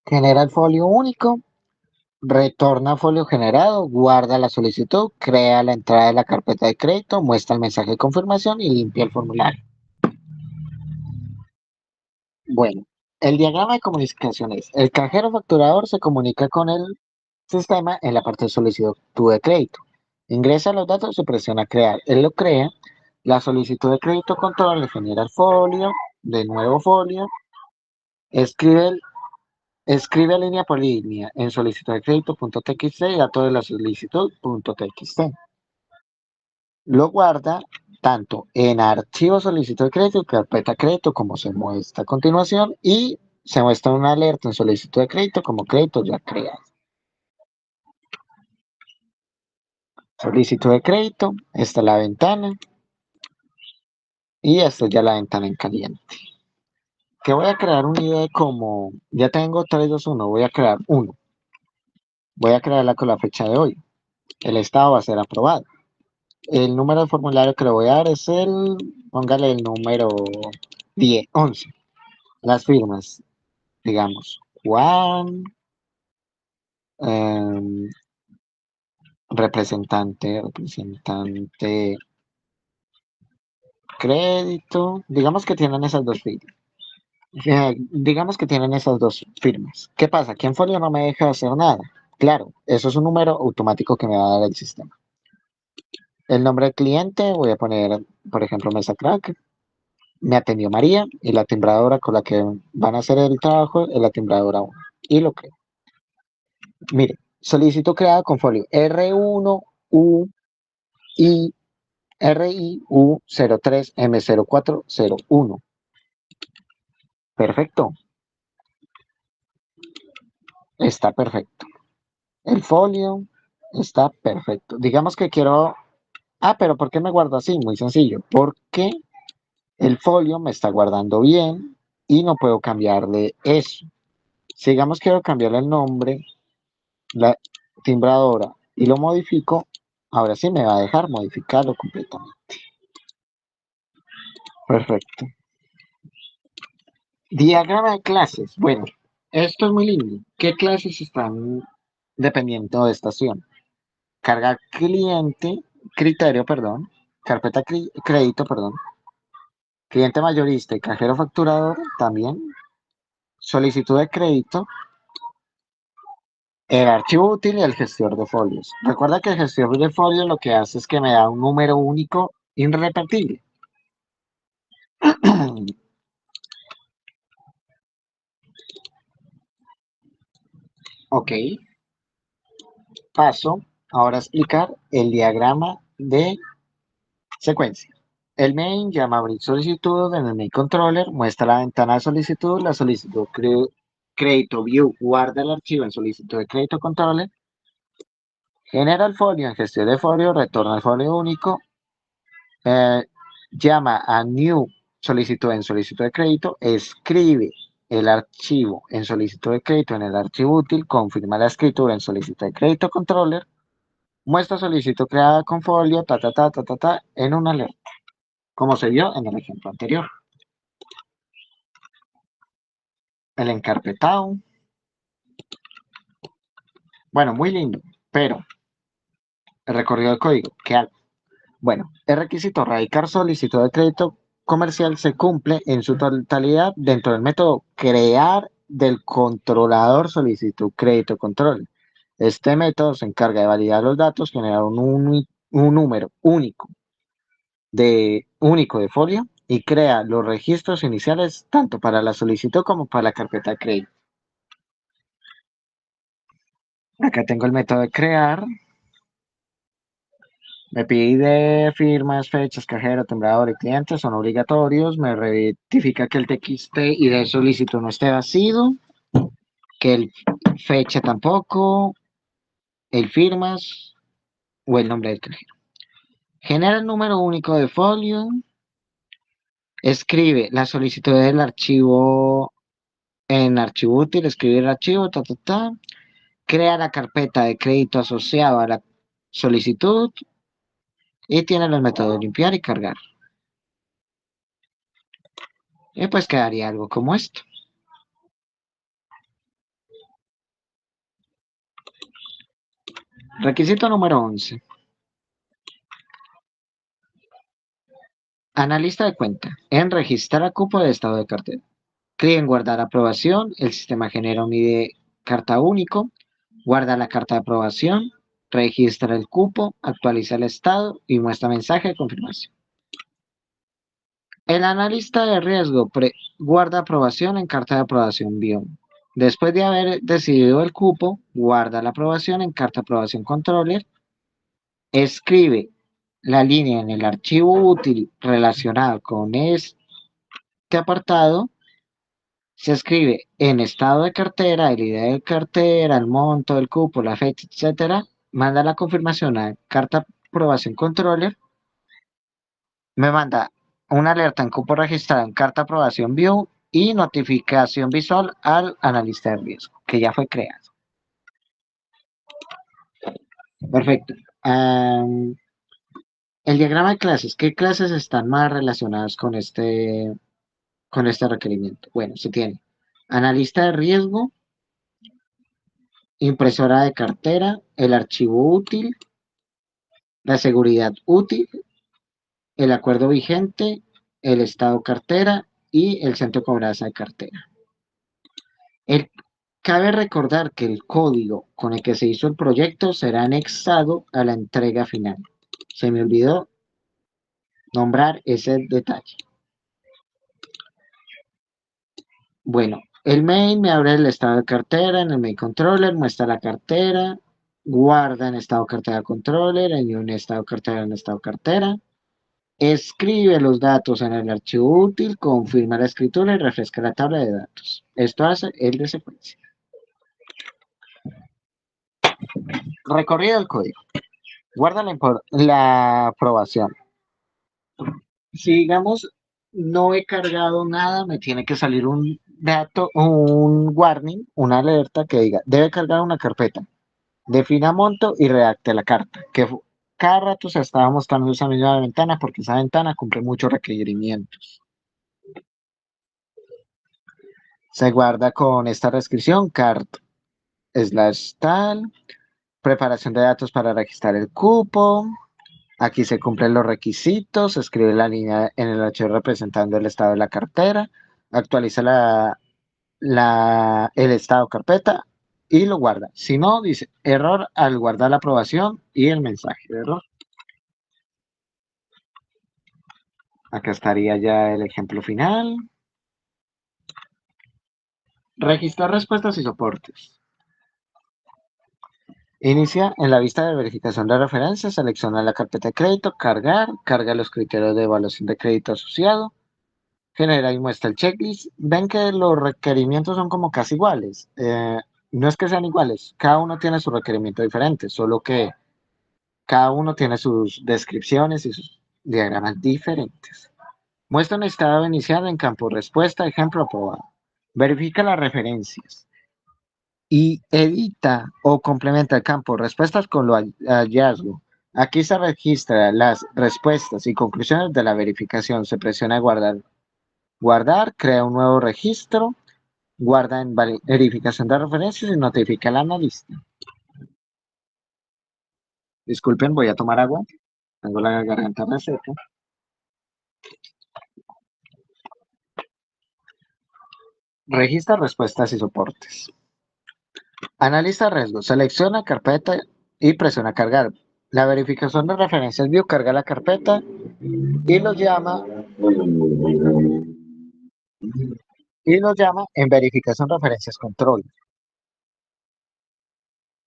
Genera el folio único, retorna folio generado, guarda la solicitud, crea la entrada de la carpeta de crédito, muestra el mensaje de confirmación y limpia el formulario. Bueno, el diagrama de comunicación es, el cajero facturador se comunica con el sistema en la parte de solicitud de crédito. Ingresa los datos y presiona crear. Él lo crea, la solicitud de crédito control le genera el folio, de nuevo folio, escribe escribe línea por línea en solicitud de crédito.txt y datos de la solicitud.txt. Lo guarda tanto en archivo solicitud de crédito, carpeta crédito, como se muestra a continuación, y se muestra una alerta en solicitud de crédito como crédito ya creado. Solicitud de crédito, esta es la ventana y esta es ya la ventana en caliente. Que voy a crear un ID como, ya tengo 321, voy a crear uno. Voy a crearla con la fecha de hoy. El estado va a ser aprobado. El número de formulario que le voy a dar es póngale el número 10, 11. Las firmas, digamos, Juan, em, representante, crédito, digamos que tienen esas dos firmas. Digamos que tienen esas dos firmas. ¿Qué pasa? Que en folio no me deja hacer nada. Claro, eso es un número automático que me va a dar el sistema. El nombre del cliente, voy a poner, por ejemplo, Mesa Crack. Me atendió María y la timbradora con la que van a hacer el trabajo es la timbradora 1. Y lo creo. Mire, solicitud creada con folio R1UI RIU03M0401. Perfecto, está perfecto. El folio está perfecto. Digamos que quiero... Ah, pero ¿por qué me guardo así? Muy sencillo. Porque el folio me está guardando bien y no puedo cambiarle eso. Si digamos quiero cambiarle el nombre, la timbradora, y lo modifico, ahora sí me va a dejar modificarlo completamente. Perfecto. Diagrama de clases. Bueno, esto es muy lindo. ¿Qué clases están dependiendo de estación? Carga cliente, criterio, perdón. Carpeta crédito, perdón. Cliente mayorista y cajero facturador también. Solicitud de crédito. El archivo útil y el gestor de folios. Recuerda que el gestor de folios lo que hace es que me da un número único irrepetible. Ok, paso ahora a explicar el diagrama de secuencia. El main llama a abrir solicitud, en el main controller muestra la ventana de solicitud, la solicitud crédito view guarda el archivo en solicitud de crédito controller, genera el folio en gestión de folio, retorna el folio único, eh, llama a new solicitud en solicitud de crédito, escribe el archivo en solicitud de crédito en el archivo útil, confirma la escritura en solicitud de crédito controller, muestra solicitud creada con folio, en una alerta, como se vio en el ejemplo anterior. El encarpetado, bueno, muy lindo, pero el recorrido del código, ¿qué hago? Bueno, el requisito radicar solicitud de crédito comercial se cumple en su totalidad dentro del método crear del controlador solicitud crédito control. Este método se encarga de validar los datos, generar un número único de folio y crea los registros iniciales tanto para la solicitud como para la carpeta de crédito. Acá tengo el método de crear. Me pide firmas, fechas, cajero, temblador y cliente, son obligatorios. Me rectifica que el TXT y de solicitud no esté vacío, que el fecha tampoco, el firmas o el nombre del cajero. Genera el número único de folio, escribe la solicitud del archivo en archivo útil, escribe el archivo, crea la carpeta de crédito asociado a la solicitud y tiene los métodos de limpiar y cargar. Y pues quedaría algo como esto. Requisito número 11. Analista de cuenta. En registrar cupo de estado de cartera. Clic en guardar aprobación. El sistema genera un ID carta único. Guarda la carta de aprobación. Registra el cupo. Actualiza el estado y muestra mensaje de confirmación. El analista de riesgo guarda aprobación en carta de aprobación BIOM. Después de haber decidido el cupo, guarda la aprobación en carta de aprobación controller. Escribe la línea en el archivo útil relacionado con este apartado. Se escribe en estado de cartera, el ID de cartera, el monto del cupo, la fecha, etcétera. manda la confirmación a carta aprobación controller, me manda una alerta en cupo registrado en carta aprobación view y notificación visual al analista de riesgo, que ya fue creado. Perfecto. El diagrama de clases, ¿qué clases están más relacionadas con este requerimiento? Bueno, se tiene analista de riesgo, impresora de cartera, el archivo útil, la seguridad útil, el acuerdo vigente, el estado cartera y el centro de cobranza de cartera. Cabe recordar que el código con el que se hizo el proyecto será anexado a la entrega final. Se me olvidó nombrar ese detalle. Bueno, el main me abre el estado de cartera, en el main controller muestra la cartera, guarda en estado cartera controller, en un estado cartera en estado cartera, escribe los datos en el archivo útil, confirma la escritura y refresca la tabla de datos. Esto hace el de secuencia. Recorrido del código. Guarda la aprobación. Si digamos no he cargado nada, me tiene que salir un dato, un warning, una alerta que diga, debe cargar una carpeta, defina monto y redacte la carta, que cada rato se estaba mostrando esa misma ventana porque esa ventana cumple muchos requerimientos. Se guarda con esta restricción, cart slash tal, preparación de datos para registrar el cupo. Aquí se cumplen los requisitos, se escribe la línea en el archivo representando el estado de la cartera, actualiza el estado carpeta y lo guarda. Si no, dice error al guardar la aprobación y el mensaje de error. Acá estaría ya el ejemplo final. Registrar respuestas y soportes. Inicia en la vista de verificación de referencias, selecciona la carpeta de crédito, carga los criterios de evaluación de crédito asociado, genera y muestra el checklist. Ven que los requerimientos son como casi iguales. No es que sean iguales, cada uno tiene su requerimiento diferente, solo que cada uno tiene sus descripciones y sus diagramas diferentes. Muestra un estado inicial en campo respuesta, ejemplo aprobado. Verifica las referencias y edita o complementa el campo respuestas con lo hallazgo. Aquí se registran las respuestas y conclusiones de la verificación. Se presiona guardar, crea un nuevo registro, guarda en verificación de referencias y notifica al analista. Disculpen, voy a tomar agua. Tengo la garganta reseca. Registra respuestas y soportes. Analiza riesgos. Selecciona carpeta y presiona cargar. La verificación de referencias view carga la carpeta y los llama en verificación referencias control.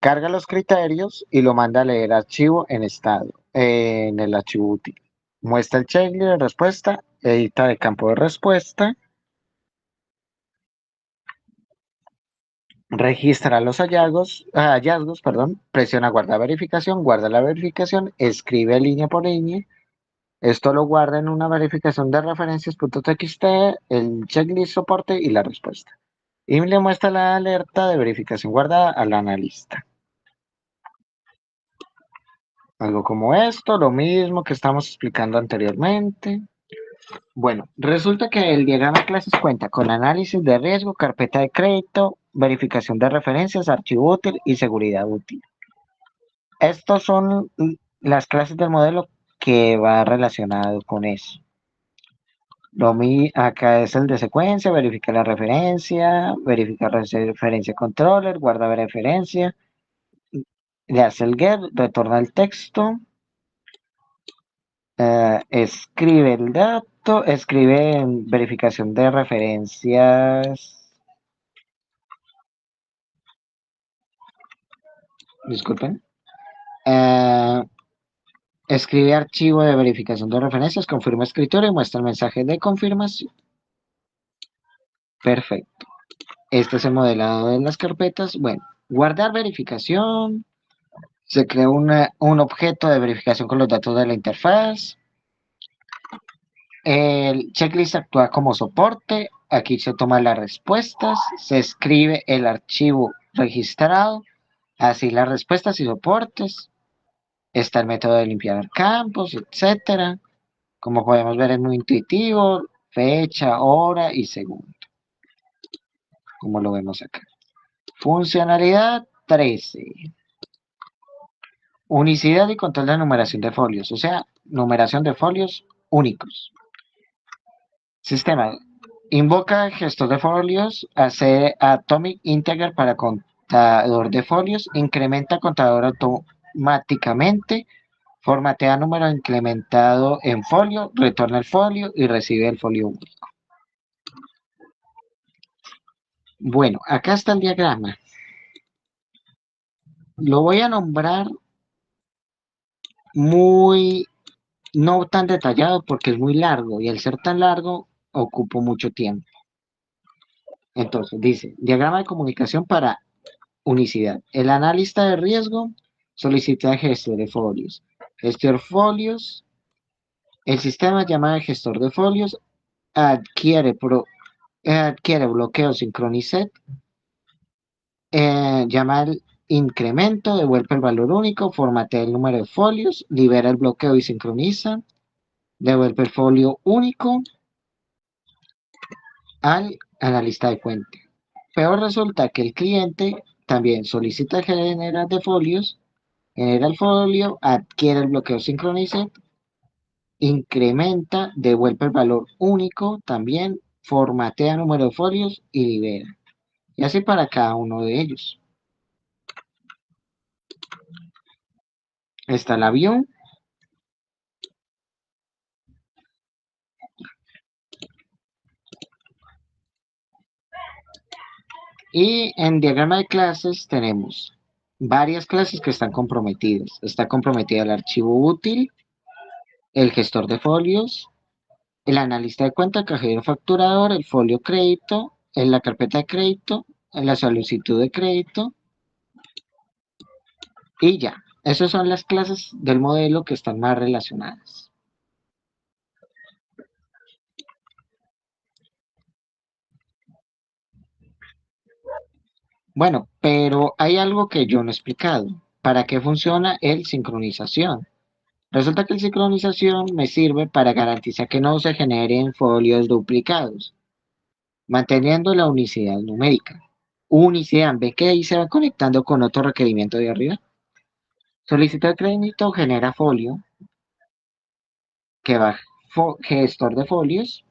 Carga los criterios y lo manda a leer archivo en estado, en el archivo útil. Muestra el checklist de respuesta, edita el campo de respuesta, registra los hallazgos, presiona guardar verificación, guarda la verificación, escribe línea por línea. Esto lo guarda en una verificación de referencias.txt, el checklist soporte y la respuesta. Y le muestra la alerta de verificación guardada al analista. Algo como esto, lo mismo que estamos explicando anteriormente. Bueno, resulta que el diagrama de clases cuenta con análisis de riesgo, carpeta de crédito, verificación de referencias, archivo útil y seguridad útil. Estos son las clases del modelo que va relacionado con eso. Acá es el de secuencia, verificar la referencia, verificar referencia controller, guarda referencia, le hace el get, retorna el texto, escribe el dato, escribe en verificación de referencias, disculpen, escribe archivo de verificación de referencias, confirma escritura y muestra el mensaje de confirmación. Perfecto. Este es el modelado de las carpetas. Bueno, guardar verificación. Se crea un objeto de verificación con los datos de la interfaz. El checklist actúa como soporte. Aquí se toman las respuestas, se escribe el archivo registrado, así las respuestas y soportes. Está el método de limpiar campos, etcétera. Como podemos ver es muy intuitivo, fecha, hora y segundo, como lo vemos acá. Funcionalidad 13. Unicidad y control de numeración de folios, o sea, numeración de folios únicos. Sistema. Invoca gestor de folios, hace atomic integer para contador de folios, incrementa contador automáticamente, formatea número incrementado en folio, retorna el folio y recibe el folio único. Bueno, acá está el diagrama. Lo voy a nombrar muy, no tan detallado porque es muy largo y al ser tan largo ocupo mucho tiempo. Entonces, dice, diagrama de comunicación para unicidad. El analista de riesgo solicita gestor de folios. Gestor folios, el sistema llamado gestor de folios adquiere, adquiere bloqueo sincronicet, llama el incremento, devuelve el valor único, formatea el número de folios, libera el bloqueo y sincroniza, devuelve el folio único al analista de cuenta. Pero resulta que el cliente también solicita generar de folios, genera el folio, adquiere el bloqueo sincronice, incrementa, devuelve el valor único, también formatea número de folios y libera. Y así para cada uno de ellos. Está el avión. Y en diagrama de clases tenemos varias clases que están comprometidas. Está comprometida el archivo útil, el gestor de folios, el analista de cuenta, cajero facturador, el folio crédito, en la carpeta de crédito, en la solicitud de crédito y ya. Esas son las clases del modelo que están más relacionadas. Bueno, pero hay algo que yo no he explicado. ¿Para qué funciona el sincronización? Resulta que el sincronización me sirve para garantizar que no se generen folios duplicados, manteniendo la unicidad numérica. Unicidad, ¿ve que ahí se va conectando con otro requerimiento de arriba? Solicitud de crédito genera folio, que va gestor de folios.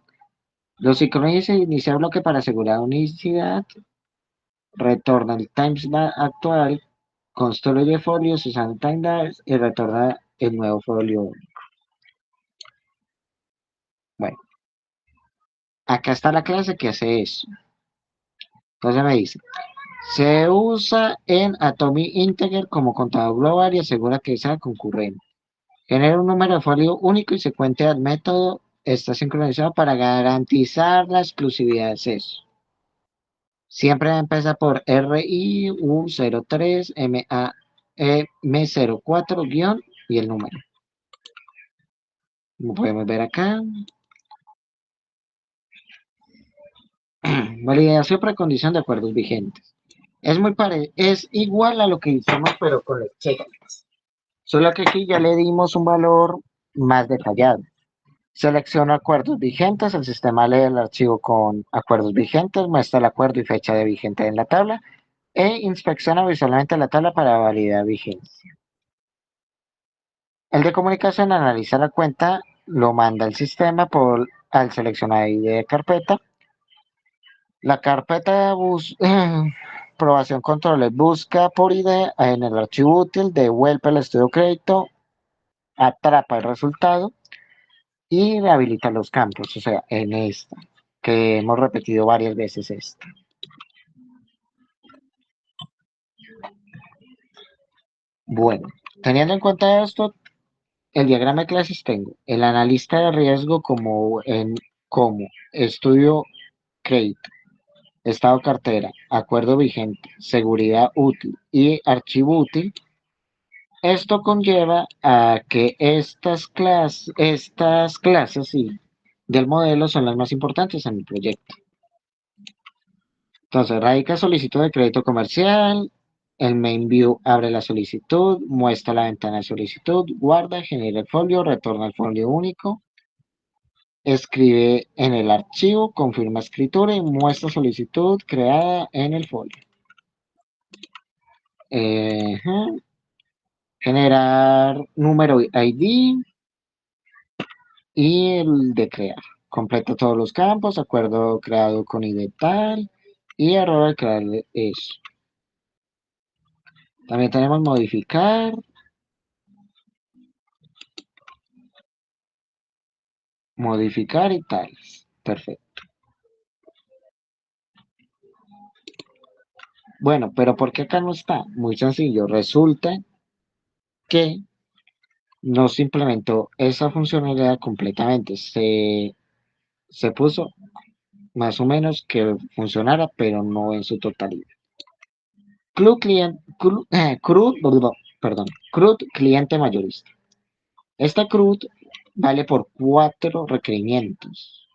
Los sincroniza y inicia bloque para asegurar unicidad. Retorna el timestamp actual, construye folios usando timestamp y retorna el nuevo folio. Bueno, acá está la clase que hace eso. Entonces me dice, se usa en Atomic Integer como contador global y asegura que sea concurrente. Genera un número de folio único y secuente al método. Está sincronizado para garantizar la exclusividad de acceso. Siempre empieza por RIU03 M04 guión y el número. Como podemos ver acá. Validación precondición de acuerdos vigentes. Es igual a lo que hicimos, pero con los checklists. Solo que aquí ya le dimos un valor más detallado. Selecciona acuerdos vigentes, el sistema lee el archivo con acuerdos vigentes, muestra el acuerdo y fecha de vigente en la tabla e inspecciona visualmente la tabla para validar vigencia. El de comunicación analiza la cuenta, lo manda al sistema al seleccionar ID de carpeta. La carpeta probación controles busca por ID en el archivo útil, devuelve el estudio crédito, atrapa el resultado y rehabilita los campos, o sea, en esta, que hemos repetido varias veces esta. Bueno, teniendo en cuenta esto, el diagrama de clases tengo el analista de riesgo como estudio crédito, estado cartera, acuerdo vigente, seguridad útil y archivo útil. Esto conlleva a que estas clases sí, del modelo son las más importantes en el proyecto. Entonces, radica solicitud de crédito comercial, el main view abre la solicitud, muestra la ventana de solicitud, guarda, genera el folio, retorna el folio único, escribe en el archivo, confirma escritura y muestra solicitud creada en el folio. Generar número ID y el de crear. Completa todos los campos, acuerdo creado con ID tal y error al crear eso. También tenemos modificar y tales. Perfecto. Bueno, pero ¿por qué acá no está? Muy sencillo. Resulta que no se implementó esa funcionalidad completamente. Se puso más o menos que funcionara, pero no en su totalidad. CRUD cliente mayorista. Esta CRUD vale por 4 requerimientos,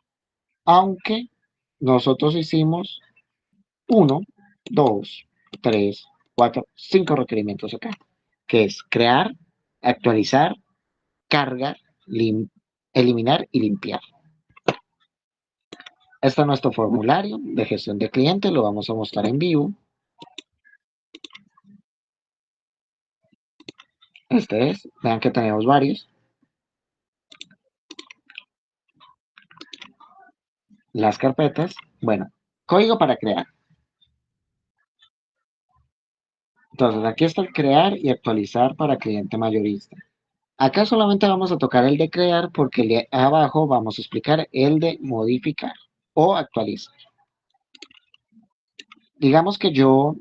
aunque nosotros hicimos 1, 2, 3, 4, 5 requerimientos acá, que es crear, actualizar, cargar, eliminar y limpiar. Este es nuestro formulario de gestión de cliente, lo vamos a mostrar en vivo. Este es, vean que tenemos varios. Las carpetas, bueno, código para crear. Entonces, aquí está el crear y actualizar para cliente mayorista. Acá solamente vamos a tocar el de crear porque el de abajo vamos a explicar el de modificar o actualizar. Digamos que yo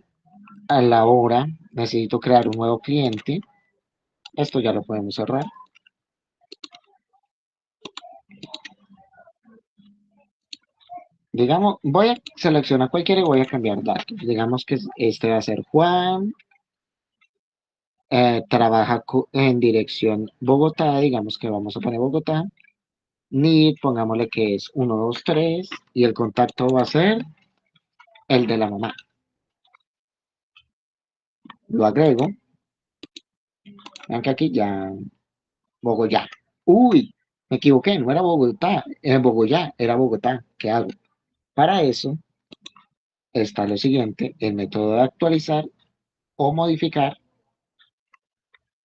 a la hora necesito crear un nuevo cliente. Esto ya lo podemos cerrar. Digamos, voy a seleccionar cualquiera y voy a cambiar datos. Digamos que este va a ser Juan. Trabaja en dirección Bogotá. Digamos que vamos a poner Bogotá. NID, pongámosle que es 1, 2, 3. Y el contacto va a ser el de la mamá. Lo agrego. Vean que aquí ya Bogotá. Uy, me equivoqué, no era Bogotá, era Bogotá, era Bogotá. ¿Qué hago? Para eso está lo siguiente, el método de actualizar o modificar,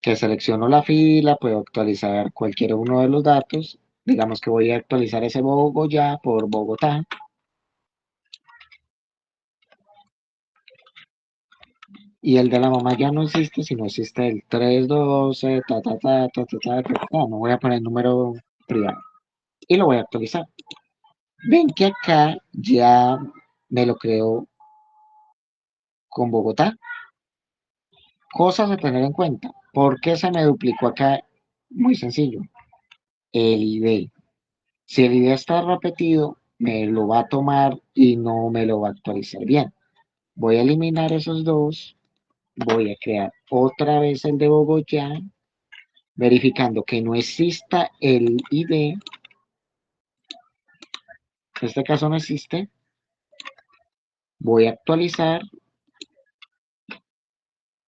que selecciono la fila, puedo actualizar cualquier uno de los datos. Digamos que voy a actualizar ese Bogotá por Bogotá. Y el de la mamá ya no existe, sino existe el 312, no voy a poner el número privado. Y lo voy a actualizar. Ven que acá ya me lo creo con Bogotá. Cosas a tener en cuenta. ¿Por qué se me duplicó acá? Muy sencillo. El ID. Si el ID está repetido, me lo va a tomar y no me lo va a actualizar bien. Voy a eliminar esos dos. Voy a crear otra vez el de Bogotá, verificando que no exista el ID. En este caso no existe. Voy a actualizar.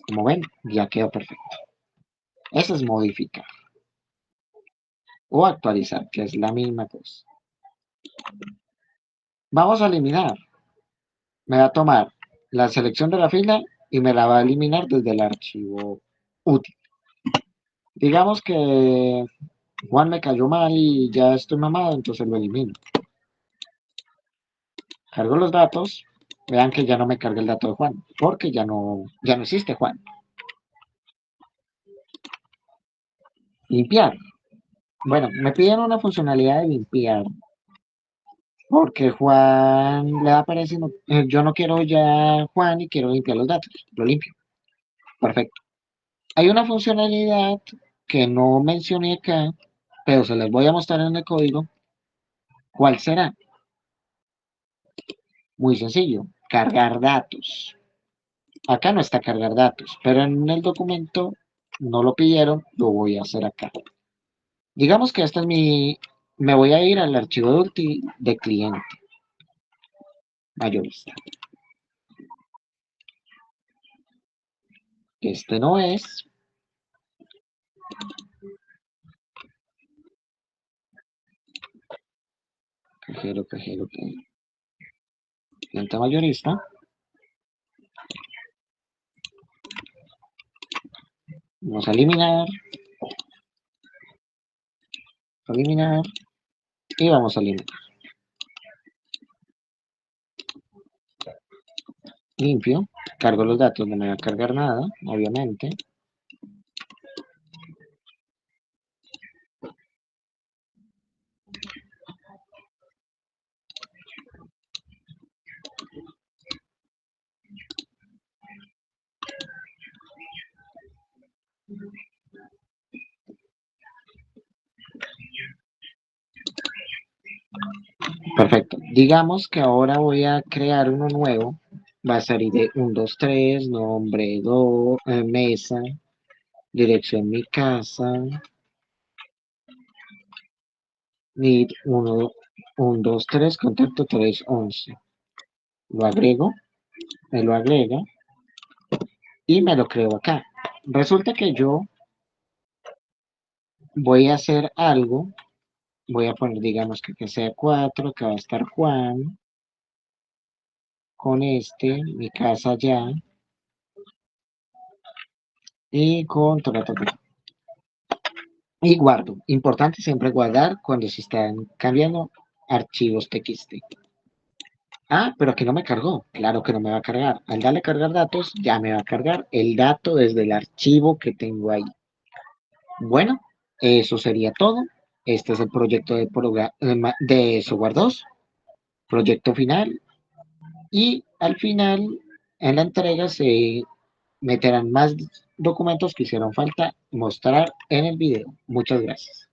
Como ven, ya quedó perfecto. Eso es modificar o actualizar, que es la misma cosa. Vamos a eliminar. Me va a tomar la selección de la fila y me la va a eliminar desde el archivo útil. Digamos que Juan me cayó mal y ya estoy mamado, entonces lo elimino. Cargo los datos. Vean que ya no me carga el dato de Juan, porque ya no existe Juan. Limpiar. Bueno, me piden una funcionalidad de limpiar, porque Juan le aparece, yo no quiero ya Juan y quiero limpiar los datos. Lo limpio. Perfecto. Hay una funcionalidad que no mencioné acá, pero se las voy a mostrar en el código. ¿Cuál será? Muy sencillo, cargar datos. Acá no está cargar datos, pero en el documento no lo pidieron, lo voy a hacer acá. Digamos que este es me voy a ir al archivo de cliente mayorista. Este no es. Cajero, cajero, cajero. Cliente mayorista. Vamos a eliminar, y vamos a eliminar. Limpio, cargo los datos, no me va a cargar nada, obviamente. Perfecto. Digamos que ahora voy a crear uno nuevo. Va a salir de 1, 2, 3, nombre, mesa, dirección mi casa, need 1, 2, 3, contacto 3, 11. Lo agrego, me lo agrega y me lo creo acá. Resulta que yo voy a hacer algo. Voy a poner, digamos que sea 4, que va a estar Juan, con mi casa ya, y con y guardo. Importante siempre guardar cuando se están cambiando archivos TXT. Ah, pero aquí no me cargó. Claro que no me va a cargar. Al darle cargar datos, ya me va a cargar el dato desde el archivo que tengo ahí. Bueno, eso sería todo. Este es el proyecto de Software 2, proyecto final. Y al final, en la entrega, se meterán más documentos que hicieron falta mostrar en el video. Muchas gracias.